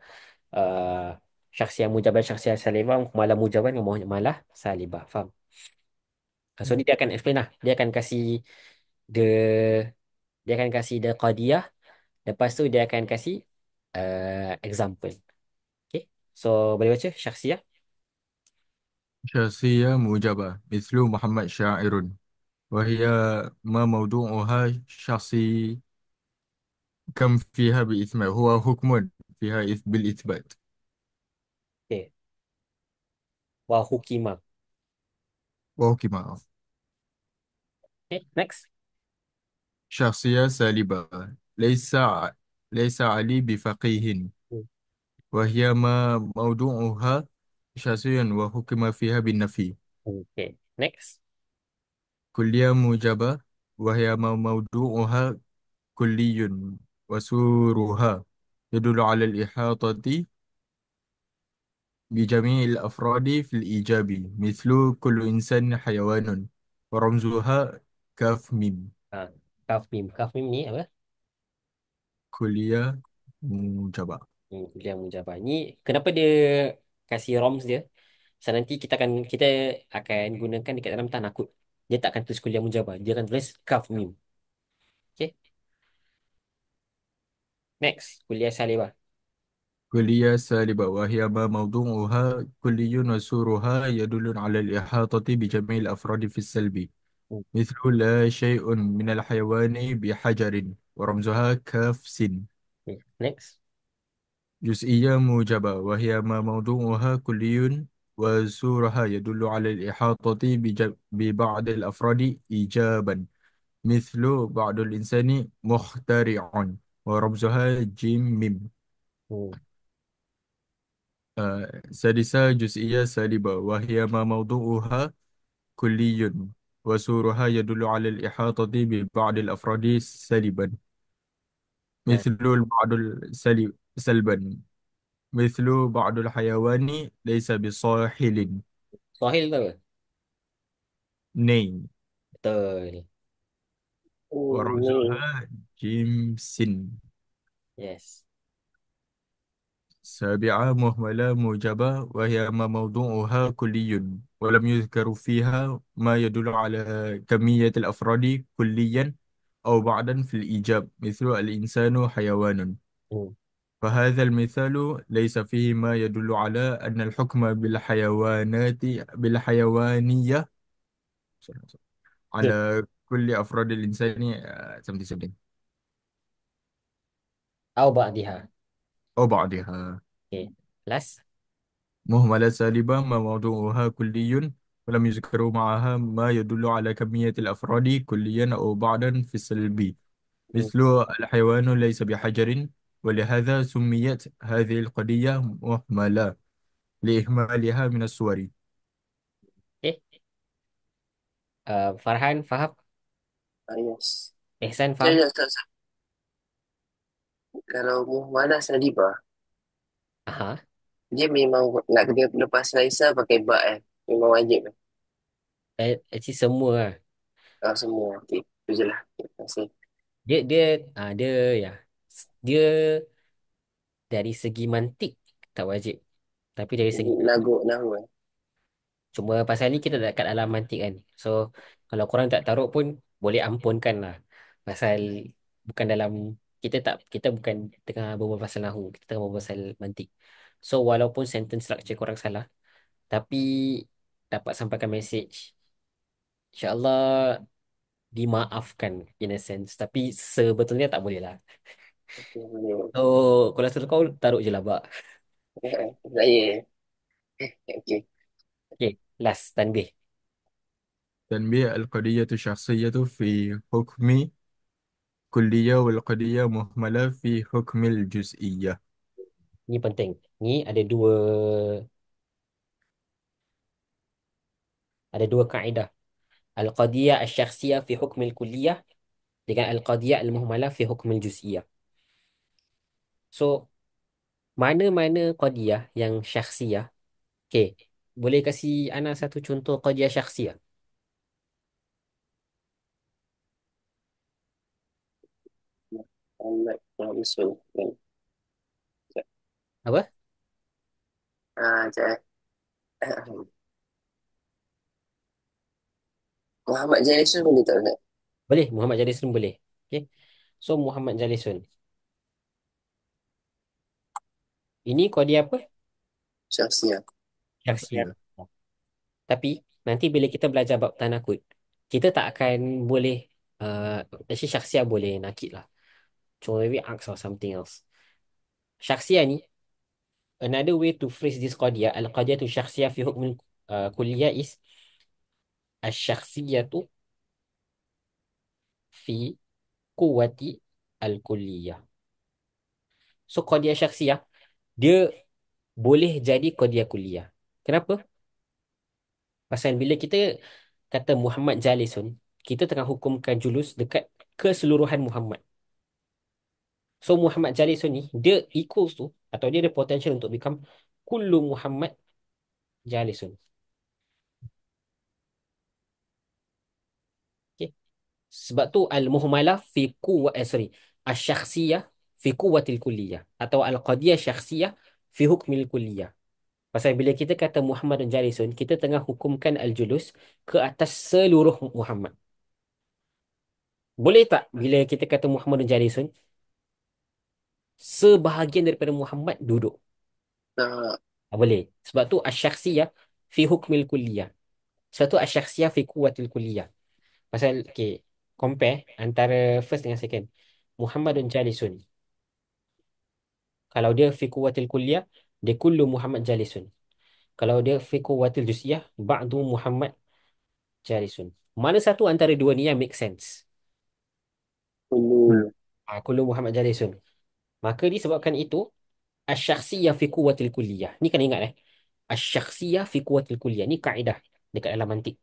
Syakhsiyah mujabah, syakhsiyah salibah, malah mujabah, malah salibah. Faham? So, ni dia akan explain lah. The, dia akan kasih the qadiyah. Lepas tu, dia akan kasih example. Okay. So, boleh baca syakhsiyah. شخصية موجبة مثل محمد شاعر، وهي ما موضوعها شخصي كم فيها بإثبات، هو حكم فيها بالإثبات. Okay. Wa hukima. وحكم. Okay. Next. شخصية سالبة، ليس علي بفقيه، Hmm. وهي ما موضوعها شخصي وحكم فيها بالنفي. Okay. Next. كلية موجبة، وهي ما موضوعها كلي، وسورها يدل على الإحاطة بجميع الأفراد في الإيجاب، مثل كل إنسان حيوان، ورمزها كاف ميم. Ah, kaf mim. Kaf mim ni apa? كلية موجبة. Kuliah mujabah. Ni kenapa dia kasih ROMs dia? So, nanti kita akan gunakan dekat dalam tanakut. Dia tak akan tulis kuliah mujabah. Dia akan tulis kaf mim. Okay. Next. Kuliah salibah. كلية سالبة، وهي ما موضوعها كلي، وسورها يدل على الإحاطة بجميع الأفراد في السلب، Hmm. مثل لا شيء من الحيوان بحجر، ورمزها كاف سين. Okay. Next. جزئية موجبة، وهي ما موضوعها كلي، وسورها يدل على الإحاطة ببعض الأفراد إيجابا، مثل بعض الإنسان مخترع، ورمزها جيم ميم. Hmm. سادسة جزئية سالبة، وهي ما موضوعها كلي، وسورها يدل على الإحاطة ببعض الأفراد سلبا، Ah, مثل البعض السلب سلبا، مثل بعض الحيوان ليس بصاحل. Sohil tu apa? نين. Betul. Ni. ورمزها جيمس. Yes. سابعة مهملة موجبة، وهي ما موضوعها كلي، ولم يذكر فيها ما يدل على كمية الأفراد كليا أو بعضا في الإيجاب، مثل الإنسان حيوان. Hmm. فهذا المثال ليس فيه ما يدل على أن الحكم بالحيوانية على كل أفراد الإنسان 77 Au ba'diha. أو بعضها. Okay. Last. مهملة سالبة ما موضوعها كلي، ولم يذكر معها ما يدل على كمية الأفراد كليا أو بعضا في السلب، Hmm. مثل الحيوان ليس بحجر، ولهذا سميت هذه القضية مهملة لإهمالها من الصور. Okay. Farhan, faham? Yes. Ihsan, Jadi, faham? Ustaz, kalau muhmalah salibah, Aha. dia memang nak kena lepas Laisa pakai bak Memang wajib Actually semua lah. Semua. Okey. Itu je lah. Terima kasih. Dia, dia, dia, ya. Dia dari segi mantik tak wajib. Tapi dari segi Nagu, nahu cuma pasal ni kita dekat dalam mantik kan. So kalau korang tak taruh pun boleh ampunkan lah. Pasal bukan dalam kita bukan tengah berbual pasal nahu, kita tengah berbual pasal mantik. So walaupun sentence structure korang salah, tapi dapat sampaikan message, insya-Allah dimaafkan in a sense. Tapi sebetulnya tak boleh lah. Okey, boleh. So kalau suruh kau taruh je lah, Bak. Saya. Okey. Okay, last tanbih. تنبيه: القضية الشخصية في حكم كلية، والقضية مهملة في حكم الجزئية. Ni penting. Ni ada dua kaedah. Al-qadiyah al-syakhsiyah fi hukm al-kulliyah dengan al-qadiyah al-muhmalah fi hukm al-juz'iyah. So, mana-mana qadiyah yang syakhsiyah. Okay, boleh kasih Ana satu contoh qadiyah syakhsiyah? Muhammad Jalisun. Kan? Apa? Sekejap. Muhammad Jalisun boleh tak Ustaz? Boleh, Muhammad Jalisun boleh. Okay. So, Muhammad Jalisun. Ini qadiyah apa? Syakhsiyah. Syakhsiyah. شخصية. Tapi nanti bila kita belajar bab tanakut, kita tak akan boleh actually syakhsiah boleh nakit lah. Cuma maybe aks or something else. Syakhsiah ni, another way to phrase this qadiyah, al-qadiyah tu syakhsiah fi hukm kulliyah is asy-syakhsiyah tu fi quwwati al-kulliyah. So qadiyah syakhsiah, dia boleh jadi qadiyah kulliyah. Kenapa? Pasal bila kita kata Muhammad Jalisun, kita tengah hukumkan julus dekat keseluruhan Muhammad. So Muhammad Jalisun ni dia equals tu atau dia ada potential untuk become kullu Muhammad Jalisun. Okay. Sebab tu al-muhmalah fi sorry, asy-syakhsiyah fi quwwatil kulliyah atau al-qadiyah syakhsiyah fi hukmil kulliyah. Pasal bila kita kata Muhammad dan Jalisun, kita tengah hukumkan al-julus ke atas seluruh Muhammad. Boleh tak bila kita kata Muhammad dan Jalisun, sebahagian daripada Muhammad duduk? Tak. Boleh. Sebab tu asy-syakhsiyah fi hukmil kulliyah. Sebab tu asy-syakhsiyah fi quwwatil kulliyah. Pasal, okay, compare antara first dengan second. Muhammadun Jalisun. Kalau dia fi quwwatil kulliyah, dia kullu Muhammad Jalisun. Kalau dia fi quwwatil juz'iyah, ba'du Muhammad Jalisun. Mana satu antara dua ni yang make sense? كل. Dulu. Kullu Muhammad Jalisun. Maka disebabkan itu, asy-syakhsiyah fi quwwatil kulliyah. Ni kena ingat Asy-syakhsiyah fi quwwatil kulliyah. Ni kaedah dekat dalam mantik.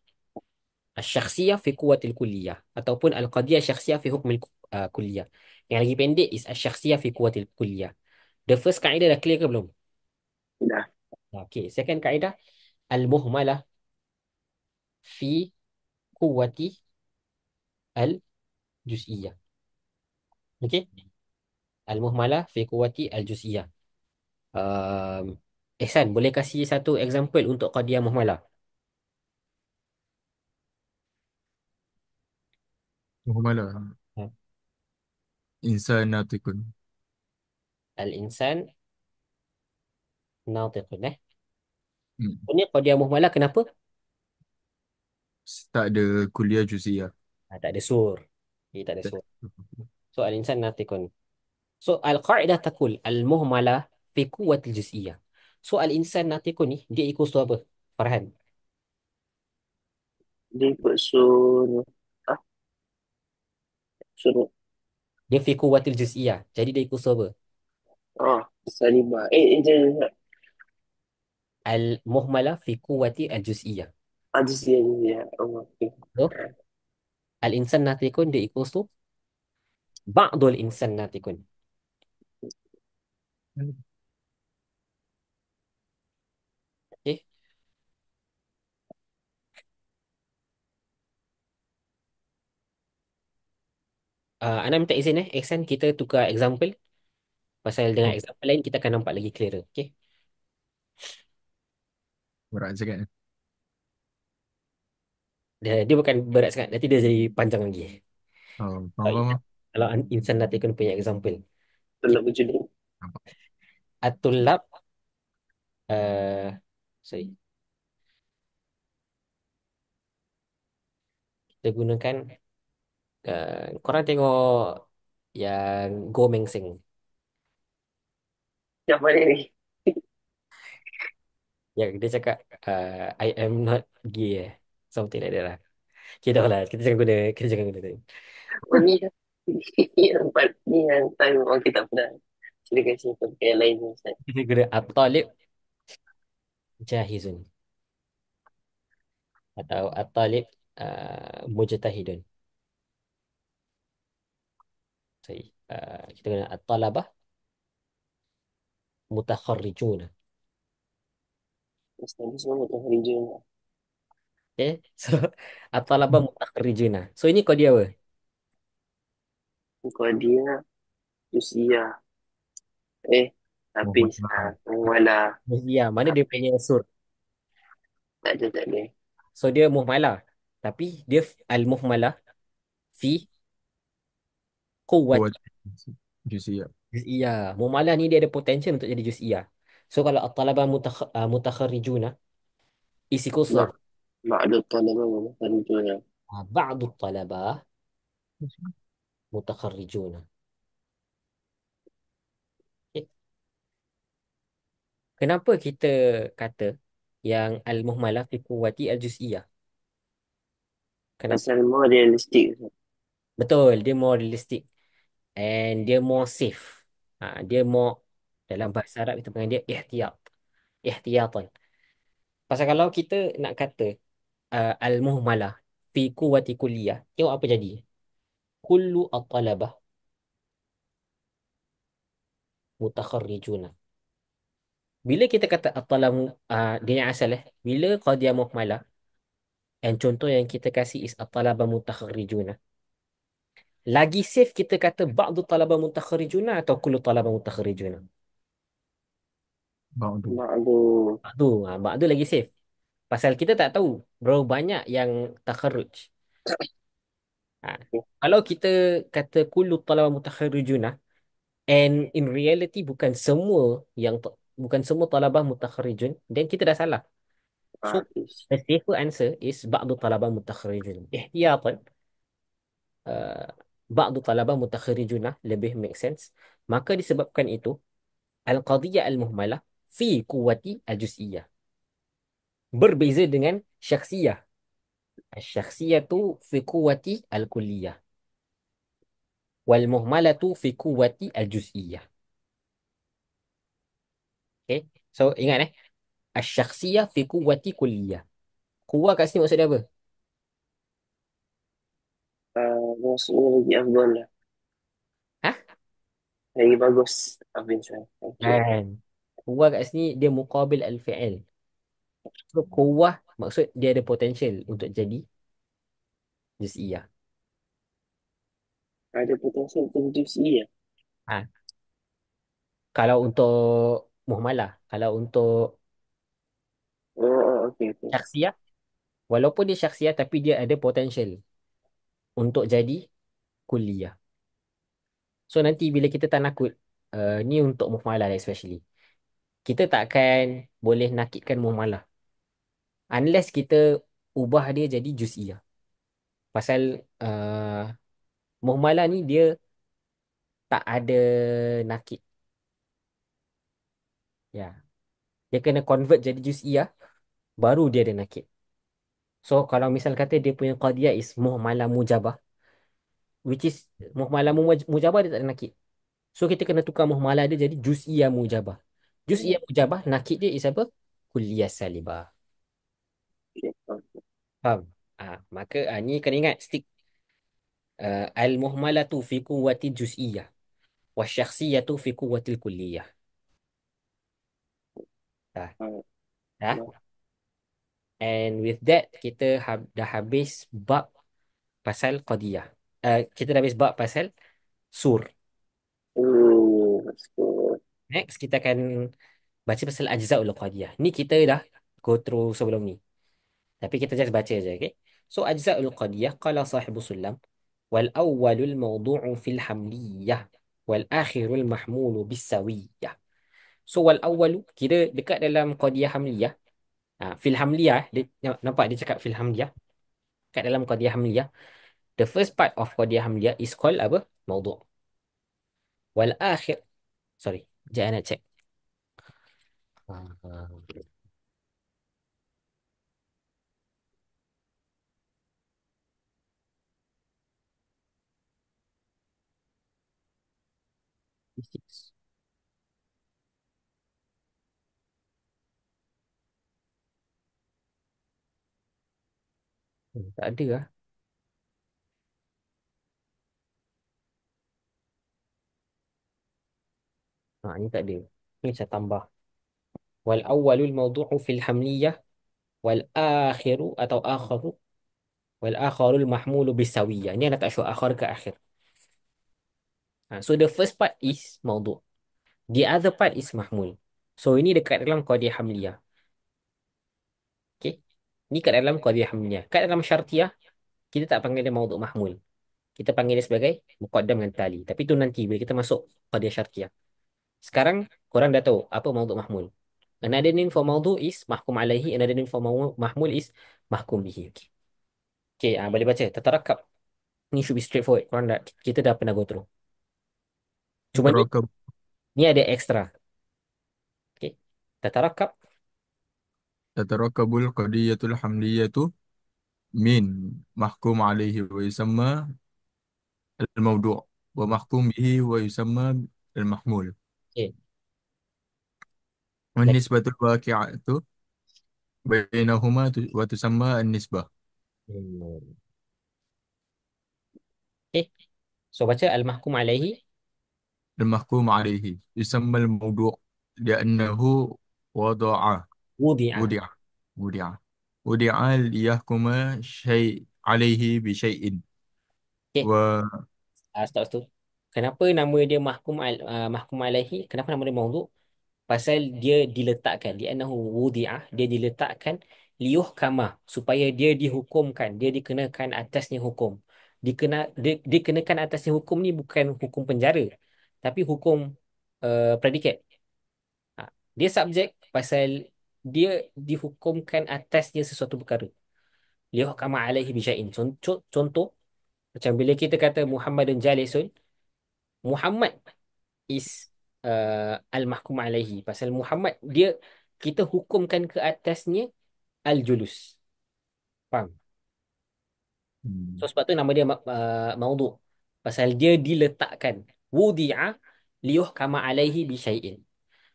Asy-syakhsiyah fi quwwatil kulliyah ataupun al-qadiyah syakhsiyah fi hukmil kulliyah. Yang lagi pendek is asy-syakhsiyah fi quwwatil kulliyah. The first kaedah dah clear ke belum? Dah. Okay, second kaedah al-muhmalah fi quwwati al-juz'iyah. Okay? Al-muhmalah fi quwwati al-juz'iyah. Um, Ihsan, boleh kasih satu example untuk qadiyah muhmalah? مهملة. Ha. إنسان ناطق. Al-insan natiqun. مم. Ini qadiyah muhmalah kenapa? tak ada kuliah juz'iyah. Tak ada sur. Dia tak ada Tak sur. ada. So, al-insan natiqun. So, al-qa'idah takul al-muhmalah fi quwwatil juz'iyah. So, al-insan natiqun ni, dia ikut tu apa? Farhan. Dia ikut suruh. Ah, suruh. Dia fi quwwatil juz'iyah. Jadi, dia ikut tu apa? Salimah. Jangan. Al-muhmalah fi quwwati al-juz'iyah. Ajizia, Ajizia. Oh, okay. So, al-insan natiqun, dia ikut tu ba'dul insan natiqun. Okay. Ana minta izin Ihsan, kita tukar example. Pasal dengan Oh, example lain, kita akan nampak lagi clearer. Okay. berat sangat. Dia bukan berat sangat. Nanti dia jadi panjang lagi. Oh, Kalau faham, faham. kalau insan natiqun punya example. Kalau Okay. berjudul. Nampak. At-tullab sorry, kita gunakan korang tengok yang Go Meng Seng. Yang mana ni? Ya, dia cakap, I am not gay. Something like that lah. Okay, dah lah. Kita jangan guna tu. Oh ni dah. Ni yang time orang kita tak pernah. Silakan sini pakai yang lain Ustaz. Kita guna at-talib jahizun. Atau at-talib mujtahidun. Sorry. Kita guna at-talabah mutakharrijun. Ustaz ni semua betul hari Jumaat. Okay. So, at-talabah mutakharrijun. So, ini kau dia apa? Kau dia usia. Habis. Muhmalah. Wala. Ya, mana dia punya sur? Tak ada, tak ada. So, dia muhmalah. Tapi, dia al-muhmalah fi quwwat Kuat juz'iyah. juz'iyah. Muhmalah ni dia ada potential untuk jadi juz'iyah. So, kalau at-talabah mutakharrijun is equals to Mak, mak ada talaba hari Jumaat. ba'du at-talabah mutakharrijun. Okay. Kenapa kita kata yang al-muhmalah fi quwwati al-juz'iyah? Kenapa? Pasal more realistik. Betul, dia more realistic and dia more safe. Dia more, dalam bahasa Arab kita panggil dia ihtiyat. Ihtiyatan. Pasal kalau kita nak kata al-muhmalah fi quwwati kulliyah, tengok apa jadi. Kullu at-talabah mutakharrijuna. Bila kita kata at-talab, dia yang asal bila qadiyah muhmalah, and contoh yang kita kasih is at-talabah mutakharrijuna. Lagi safe kita kata ba'du talabah mutakharrijuna atau kullu talabah mutakharrijuna. Ba'du. Mak ada. Ba'du lagi safe. Pasal kita tak tahu berapa banyak yang takharruj. Ha. Kalau kita kata kullu talabah mutakharrijuna, and in reality bukan semua talabah mutakharrijun, then kita dah salah. So Habis. the safer answer is ba'du talabah mutakharrijun. Ihtiyatan, uh, ba'du talabah mutakharrijuna lebih make sense. Maka disebabkan itu al-qadiyah al-muhmalah fi quwwati al-juz'iyah. Berbeza dengan syakhsiyah. Syakhsiyah tu fi quwwati al-kulliyah. Wal muhmalatu fi quwwati al-juz'iyah. Okay. So ingat asyakhsiyah fi quwwati kulliyah. Kuwah kat sini maksud dia apa? Maksudnya lagi afdal lah. Hah? Lagi bagus. Habis lah. Okay. Kan. Kuwah kat sini dia muqabil al-fi'il. So kuwah maksud dia ada potential untuk jadi juz'iyah. Ada potensi untuk juicy ya. Ha. Kalau untuk muhmalah, kalau untuk Okay, okay. syakhsiyah, walaupun dia syakhsiyah tapi dia ada potential untuk jadi kulliyah. So nanti bila kita tanakut, ni untuk muhmalah especially. Kita takkan boleh nakitkan muhmalah unless kita ubah dia jadi juz'iyah. Pasal muhmalah ni dia tak ada nakit. Ya, dia kena convert jadi juz'iyah baru dia ada nakit. So kalau misal kata dia punya qadiyah is muhmalah mujabah, which is muhmalah mujabah dia tak ada nakit. So kita kena tukar muhmalah dia jadi juz'iyah mujabah. Juz'iyah mujabah nakit dia is apa? Kulliyah salibah. Okay, okay. Faham? Maka ni kena ingat stick al-muhmalatu fi quwwati juz'iyah wa syakhsiyatu fi quwwati kulliyah. Dah. Ah, Dah. nah. And with that kita dah habis bab pasal qadiyah. Kita dah habis bab pasal sur. Let's go. Next kita akan baca pasal ajza'ul qadiyah. Ni kita dah go through sebelum ni. Tapi kita just baca aja, okay? So ajza'ul qadiyah qala sahibu sulam wal awwalul mawdu'u fil hamliyah wal akhirul mahmulu bis sawiyah. So wal awwalu kira dekat dalam qadiyah hamliyah. Fil hamliyah dia, nampak dia cakap fil hamliyah. Kat dalam qadiyah hamliyah, the first part of qadiyah hamliyah is called apa? Mawdu'. Wal akhir, sorry, jangan nak check. Ah, ah. Six. Tak ada lah. Ini tak ada. Ini saya tambah. Wal awwalul mawdu'u fil hamliyah wal akhiru atau akharu wal akharul mahmulu bisawiyah. Ini anak tak sure akhir ke akhir. So the first part is mawdu'. The other part is mahmul. So ini dekat dalam qadiyah hamliyah. Okay. Ini kat dalam qadiyah hamliyah. Kat dalam syartiyah, kita tak panggil dia mawdu' mahmul. Kita panggil dia sebagai muqaddam dengan tali. Tapi tu nanti bila kita masuk qadiyah syartiyah. Sekarang korang dah tahu apa mawdu' mahmul. Another name for mawdu' is mahkum alaihi. Another name for mahmul is mahkum bihi. Okay. Okay, boleh baca. Tatarakab. Ni should be straightforward. Korang dah, kita dah pernah go through. Cuma تتركب ni ada extra. Okay. Tatarakab. تتركب القضية الحملية من محكوم عليه ويسمى الموضوع، ومحكوم به ويسمى المحمول، Okay. Lagi. والنسبة الواقعة بينهما وتسمى النسبة. Hmm. Okay. So baca al-mahkum alaihi. المحكوم عليه يسمى الموضوع لأنه وضع Wudi'a. وضع وضع وضع ليحكم شيء عليه بشيء. Okay. و Stop tu. Kenapa nama dia mahkum alaihi? Kenapa nama dia mawdu'? Pasal dia diletakkan. Li'annahu wudi'ah. Dia diletakkan liyuhkama. Supaya dia dihukumkan. Dia dikenakan atasnya hukum. Dikenakan atasnya hukum ni bukan hukum penjara. Tapi hukum predikat. Ha, Dia subjek pasal dia dihukumkan atasnya sesuatu perkara. Liyuhkama alaihi bisya'in. Contoh, macam bila kita kata Muhammadun jalisun, Muhammad is al-mahkum alaihi. Pasal Muhammad dia kita hukumkan ke atasnya al-julus. Faham? So sebab tu nama dia maudhu. Pasal dia diletakkan. Wudi'a liyuhkama alaihi bisyai'in.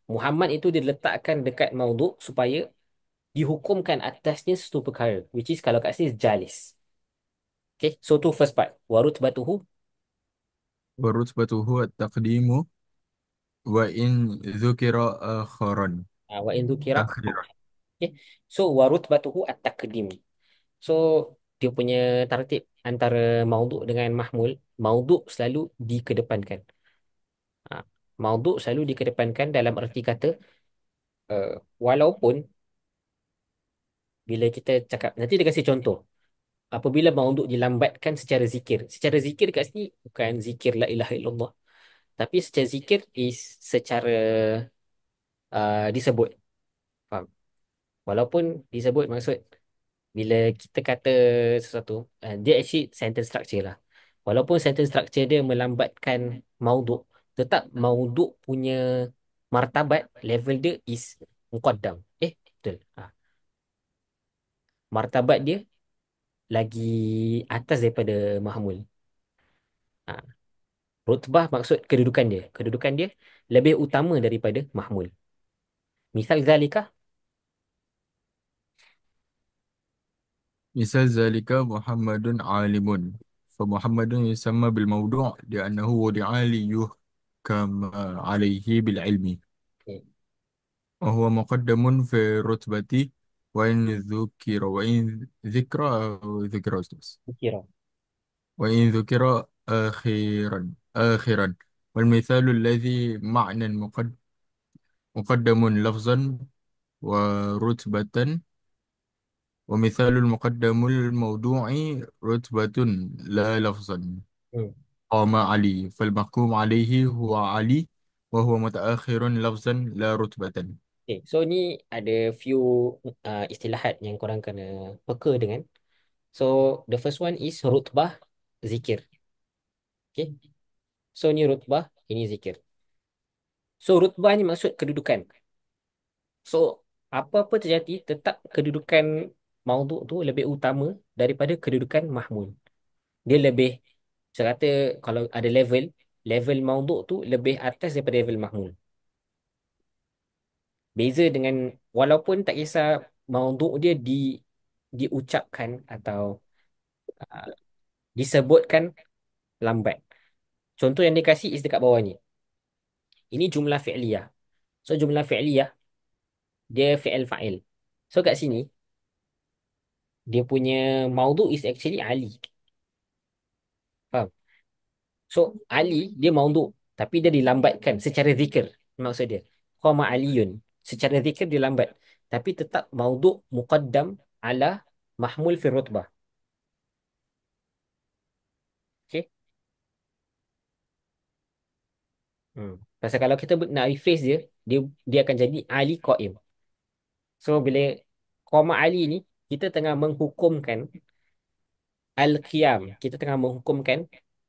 Muhammad itu diletakkan dekat maudhu supaya dihukumkan atasnya sesuatu perkara. Which is kalau kat sini jalis. Okay, so tu first part. Warut batuhu. ورتبته التقديم وإن ذكر آخرا Wa in dhukira. آخرا. Okay. So warut batuhu at-taqdim. So dia punya tartib antara maudhu' dengan mahmul. Maudhu' selalu dikedepankan. Ha. Maudhu' selalu dikedepankan dalam erti kata walaupun bila kita cakap, nanti dia kasih contoh. Apabila maudhu' dilambatkan secara zikir. Secara zikir kat sini bukan zikir la ilaha illallah. Tapi secara zikir is secara disebut. Faham? Walaupun disebut maksud bila kita kata sesuatu, dia actually sentence structure lah. Walaupun sentence structure dia melambatkan maudhu', tetap maudhu' punya martabat, level dia is muqaddam. Betul. Martabat dia lagi atas daripada mahmul. Ha. Rutbah maksud kedudukan dia. Kedudukan dia lebih utama daripada mahmul. Misal zalika, مثال ذلك محمد عالم، فمحمد يسمى بالموضوع لأنه وضع ليحكم عليه بالعلم، okay, وهو مقدم في الرتبة وإن ذكر أو ذكر أستاذ kira. وإن ذكر آخرا. والمثال الذي معنى مقدم لفظا ورتبة، ومثال المقدم الموضوع رتبة لا لفظا. Hmm. قام علي، فالمحكوم عليه هو علي، وهو متأخر لفظا لا رتبة. Okay, so ni ada few istilahat yang korang kena peka dengan. So the first one is rutbah zikir. Okay. So ni rutbah, ini zikir. So rutbah ni maksud kedudukan. So apa-apa terjadi tetap kedudukan maudhu' tu lebih utama daripada kedudukan mahmul. Dia lebih, saya kata kalau ada level, level maudhu' tu lebih atas daripada level mahmul. Beza dengan, walaupun tak kisah maudhu' dia diucapkan atau uh, disebutkan lambat. Contoh yang dikasih is dekat bawah ni. Ini jumlah fi'liyah. So jumlah fi'liyah dia fi'il fa'il. So kat sini dia punya maudhu' is actually Ali. Faham? So Ali dia maudhu' tapi dia dilambatkan secara zikir. Maksud dia qama aliyun, secara zikir dia lambat tapi tetap maudhu' muqaddam ala mahmul fi rutbah. Okey. Pasal kalau kita nak rephrase dia, dia akan jadi Ali qaim. So bila qama Ali ni kita tengah menghukumkan al-qiyam, kita tengah menghukumkan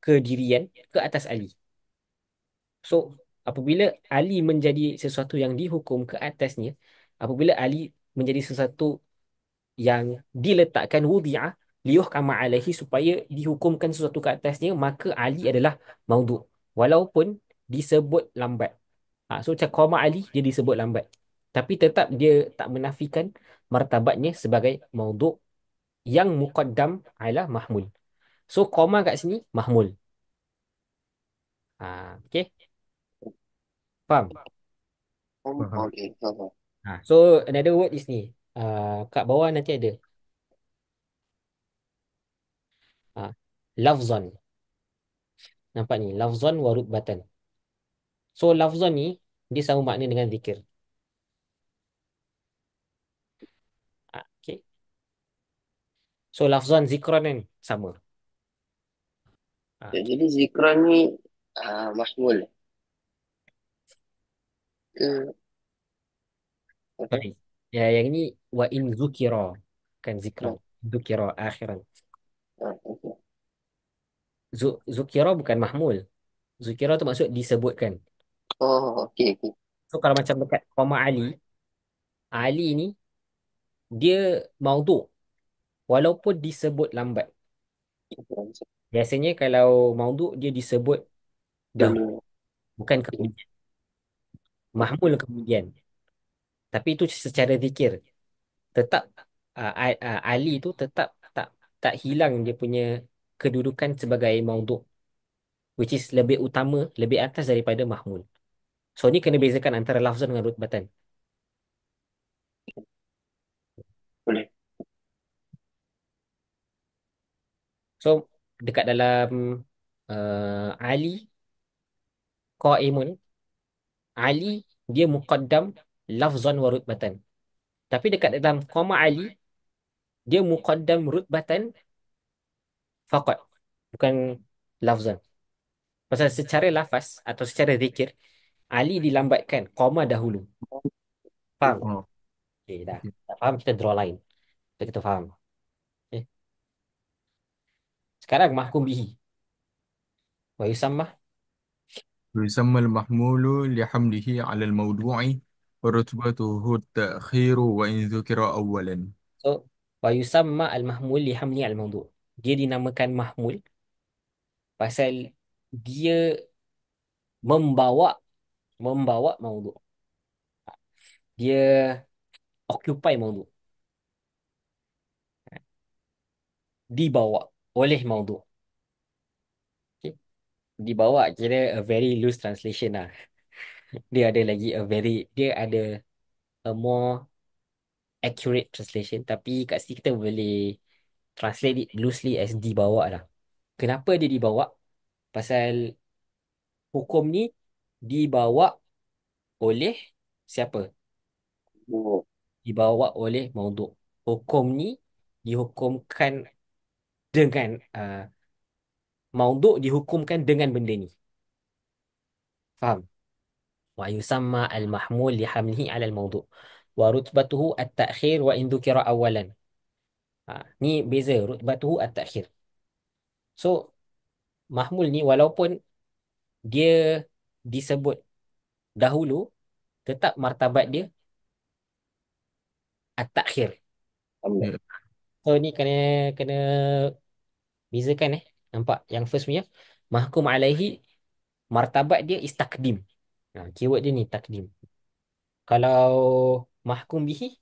kedirian ke atas Ali. So, apabila Ali menjadi sesuatu yang dihukum ke atasnya, apabila Ali menjadi sesuatu yang diletakkan wudi'ah, liyuhkama alaihi, supaya dihukumkan sesuatu ke atasnya, maka Ali adalah maudhu'. Walaupun disebut lambat. So, macam qama Ali, dia disebut lambat. Tapi tetap dia tak menafikan martabatnya sebagai maudhu' yang muqaddam ala mahmul. So, koma kat sini, mahmul. Okay, faham? Faham. Okay, faham. So, another word is ni. Kat bawah nanti ada. Lafzan. Nampak ni. Lafzan wa rutbatan. So, lafzan ni, dia sama makna dengan zikir. Okay. So, lafzan zikran kan sama. Okay. Jadi zikran ni mahmul ke apa? Baik. Ya, yang ini wa in zukira. Kan zikran. Oh, Zukira akhiran. okay. Zukira bukan mahmul. Zukira tu maksud disebutkan. Oh, okay, okay. So, kalau macam dekat Qama Ali, Ali ni, dia maudhu' walaupun disebut lambat. Biasanya kalau maudhu' dia disebut dahulu, Dulu. bukan kemudian. Mahmul kemudian. Tapi itu secara zikir. Tetap Ali tu tetap tak tak hilang dia punya kedudukan sebagai maudhu', which is lebih utama, lebih atas daripada mahmul. So ni kena bezakan antara lafzan dengan rutbatan. Boleh. So dekat dalam Ali qaimun, Ali dia muqaddam lafzan wa rutbatan. Tapi dekat dalam qama Ali, dia muqaddam rutbatan faqat, bukan lafzan. Pasal secara lafaz atau secara zikir, Ali dilambatkan, qama dahulu. Faham? Oh, Okay, dah. okay. Tak faham, kita draw line. So, kita faham. Okay. Sekarang mahkum bihi. Wa yusammah. ويسمى المحمول لحمله على الموضوع ورتبته التأخير وإن ذكر أولا. So, wa yusamma al-mahmul lihamli al-mawdu'. Dia dinamakan mahmul pasal dia membawa membawa mawdu'. Dia occupy mawdu'. Dibawa oleh mawdu'. Okay. Dibawa kira a very loose translation lah. Dia ada lagi dia ada a more accurate translation, tapi kat sini kita boleh translate it loosely as dibawa lah. Kenapa dia dibawa? Pasal hukum ni dibawa oleh siapa? Oh, Dibawa oleh maudhu'. Hukum ni dihukumkan dengan maudhu' dihukumkan dengan benda ni. Faham? Wa yusamma al-mahmul li hamlihi 'ala al-maudhu'. Wa rutbatuhu at-ta'khir wa in dhukira awalan. Ni beza rutbatuhu at-ta'khir. So mahmul ni walaupun dia disebut dahulu, tetap martabat dia at-ta'khir. aman. Ya, So ni kena kena bezakan Nampak? Yang first punya mahkum alaihi Martabat dia is takdim. Keyword dia ni takdim. Kalau mahkum bihi,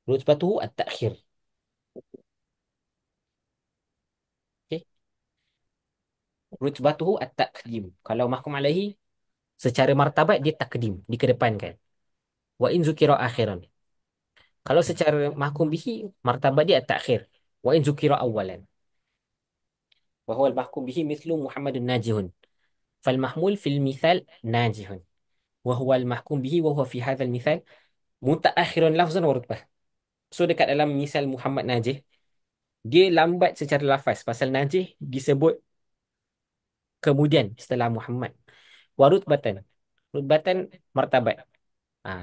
rutbatuhu at-ta'khir. Okay. Rutbatuhu at-takdim. Kalau mahkum alaihi, secara martabat dia takdim, dikedepankan. Wa in zukira akhiran. Kalau secara mahkum bihi, martabat dia at-takhir. Wa in zukira awalan. Wa huwa al-mahkum bihi mithlu Muhammadun najihun. فالمحمول في المثال ناجح وهو المحكوم به وهو في هذا المثال متأخر لفظا ورتبة. So dekat dalam misal Muhammad Najih, dia lambat secara lafaz. Pasal Najih disebut kemudian setelah Muhammad. Warutbatan. Rutbatan martabat.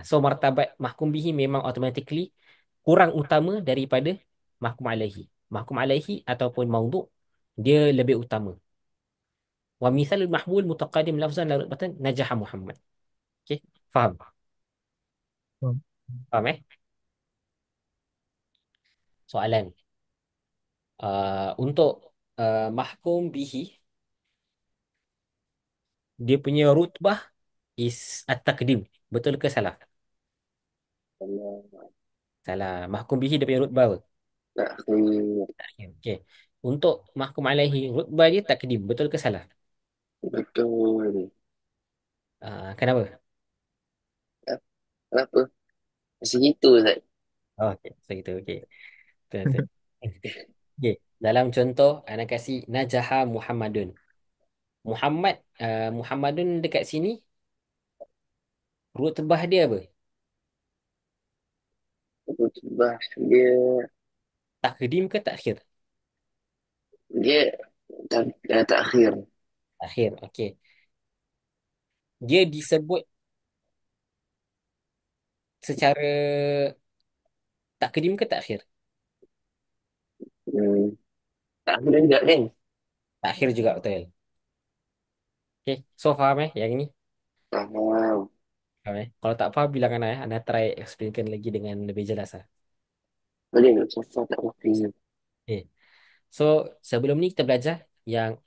So martabat mahkum bihi memang automatically kurang utama daripada mahkum alaihi. Mahkum alaihi ataupun maudhu' dia lebih utama. Wa mithalul mahmul mutaqadim lafzan la rutbatan najaha Muhammad. Okay, faham? Faham Soalan. Untuk mahkum bihi, dia punya rutbah is at-taqdim. Betul ke salah? Allah. Salah. Mahkum bihi dia punya rutbah apa? Takhir. Okey. Untuk mahkum alaihi, rutbah dia takdim. Betul ke salah? Betul. Kenapa? Ah, Kenapa? Macam gitu, Ustaz. Oh, okey. So gitu. Okey. Betul, betul. Okey. Dalam contoh, anak kasih Najaha Muhammadun. Muhammadun dekat sini, rutbah dia apa? Rutbah dia, Takdim ke takhir? dia takhir. Takhir. Okey. Dia disebut secara takdim ke takhir? Hmm. Takhir juga kan? Takhir juga betul. Okey. So faham yang ini? Faham. Faham Kalau tak faham, bilang Ana Ana try explainkan lagi dengan lebih jelas lah. Boleh tak? Sofa tak wakil. Okay. So, sebelum ni kita belajar yang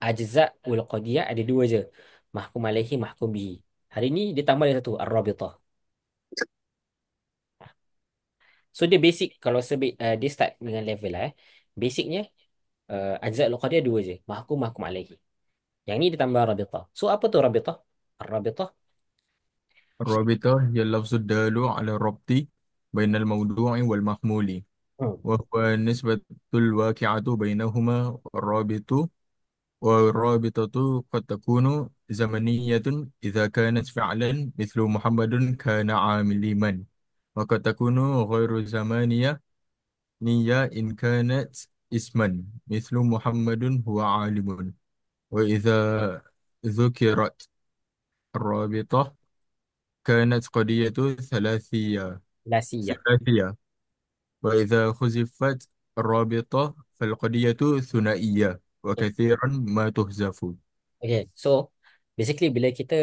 ajza ul qadiyah ada dua je. Mahkum alaihi, mahkum bihi. Hari ni dia tambah ada satu, ar-rabitah. So, dia basic. Kalau dia start dengan level lah. Basicnya, ajza ul qadiyah dua je. Mahkum, mahkum alaihi. Yang ni dia tambah rabitah. So, apa tu rabitah? Ar-rabitah. الرابطة هي اللفظ الدال على الربط بين الموضوع والمحمول، Hmm. وهو النسبة الواقعة بينهما. والرابطة قد تكون زمنية إذا كانت فعلا مثل محمد كان عالما، وقد تكون غير زمانية نية إن كانت اسما مثل محمد هو عالم. وإذا ذكرت الرابطة كانت قضية Lasiyah. ثلاثية، وإذا حذفت الرابطة فالقضية ثنائية، وكثيرا ما تحذف. Okay, so basically bila kita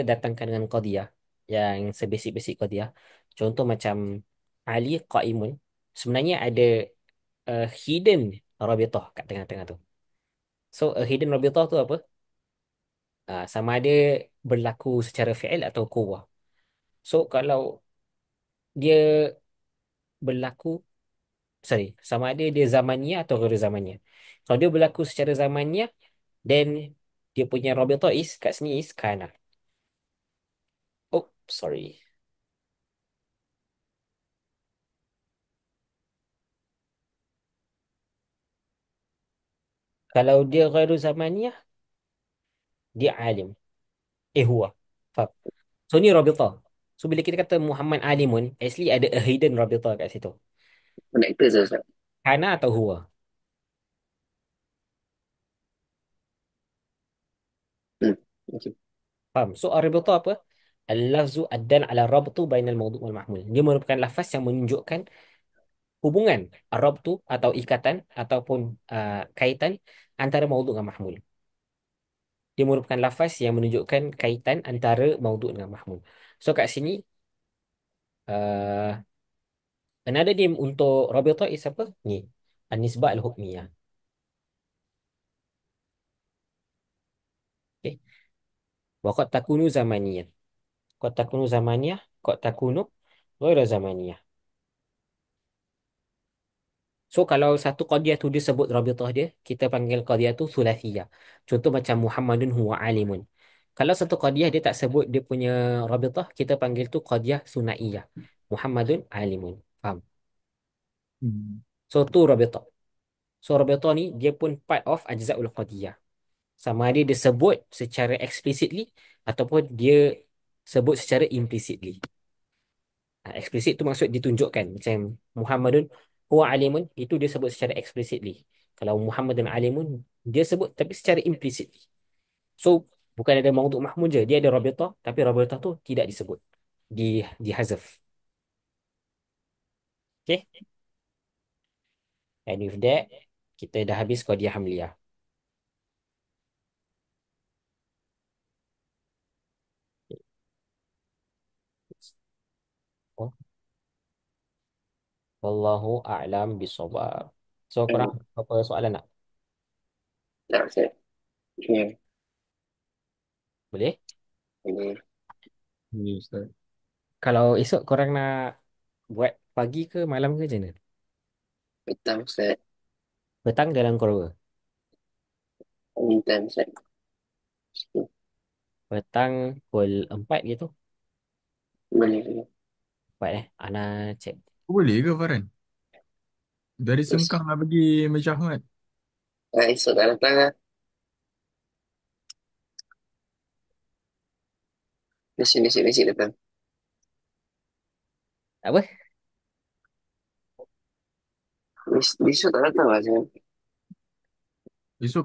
datangkan dengan qadiyah yang sebasic-basic qadiyah, contoh macam Ali qaimun, sebenarnya ada hidden rabitah kat tengah-tengah tu. So a hidden rabitah tu apa? Sama ada berlaku secara fi'il atau quwwah. So kalau dia berlaku, sorry, sama ada dia zamaniyah atau ghairi zamaniyah. Kalau dia berlaku secara zamaniyah, then dia punya rabitah is kat sini is kana. Oh, sorry. Kalau dia ghairu zamaniyah, dia alim. Huwa. Faham? So, ni rabitah. So, bila kita kata Muhammad alimun, actually ada a hidden rabitah kat situ. Connector je, Ustaz. Kana atau huwa. Hmm. Okay. Faham? So, rabitah apa? Al-lafzu ad-dal ala rabtu bainal mawdu' wal mahmul. Dia merupakan lafaz yang menunjukkan hubungan rabtu atau ikatan ataupun kaitan antara mawdu' dengan mahmul. Dia merupakan lafaz yang menunjukkan kaitan antara mawdu' dengan mahmul. So, kat sini, uh, another name untuk Rabitah is apa? Ni. An-Nisbah Al-Hukmiyah. Okay. Wa qad takunu zamaniyah. Qad takunu zamaniyah, qad takunu ghaira zamaniyah. So kalau satu qadiyah tu dia sebut rabitah dia, kita panggil qadiyah tu thulathiyah. Contoh macam Muhammadun huwa alimun. Kalau satu qadiyah dia tak sebut dia punya rabitah, kita panggil tu qadiyah sunaiyah. Muhammadun alimun. Faham? Hmm. So tu rabitah. So rabitah ni dia pun part of ajza'ul qadiyah. Sama ada dia sebut secara explicitly ataupun dia sebut secara implicitly. Eksplisit tu maksud ditunjukkan. Macam Muhammadun huwa alimun, itu dia sebut secara explicitly. Kalau Muhammadun alimun, dia sebut tapi secara implicitly. So, bukan ada maudhu' mahmud je. Dia ada rabitah, tapi rabitah tu tidak disebut. Dihazaf. Okay? And with that, kita dah habis Qadiyah Hamliyah. Oh, Wallahu a'lam bisawab. So, korang Hmm. apa soalan nak? Tak, Ustaz. Ya, Boleh? boleh. Ya, Ustaz. Kalau esok korang nak buat pagi ke malam ke macam mana? Petang, Ustaz. Petang dalam korang. Anytime, Ustaz. Petang pukul 4 gitu. Boleh, boleh. 4 Ana cek. Boleh ke Farhan? Dari Esok, Sengkang nak pergi Masjid Ahmad. esok tak datang lah. Besok datang. Apa? Besok tak datang lah, Ustaz. Esok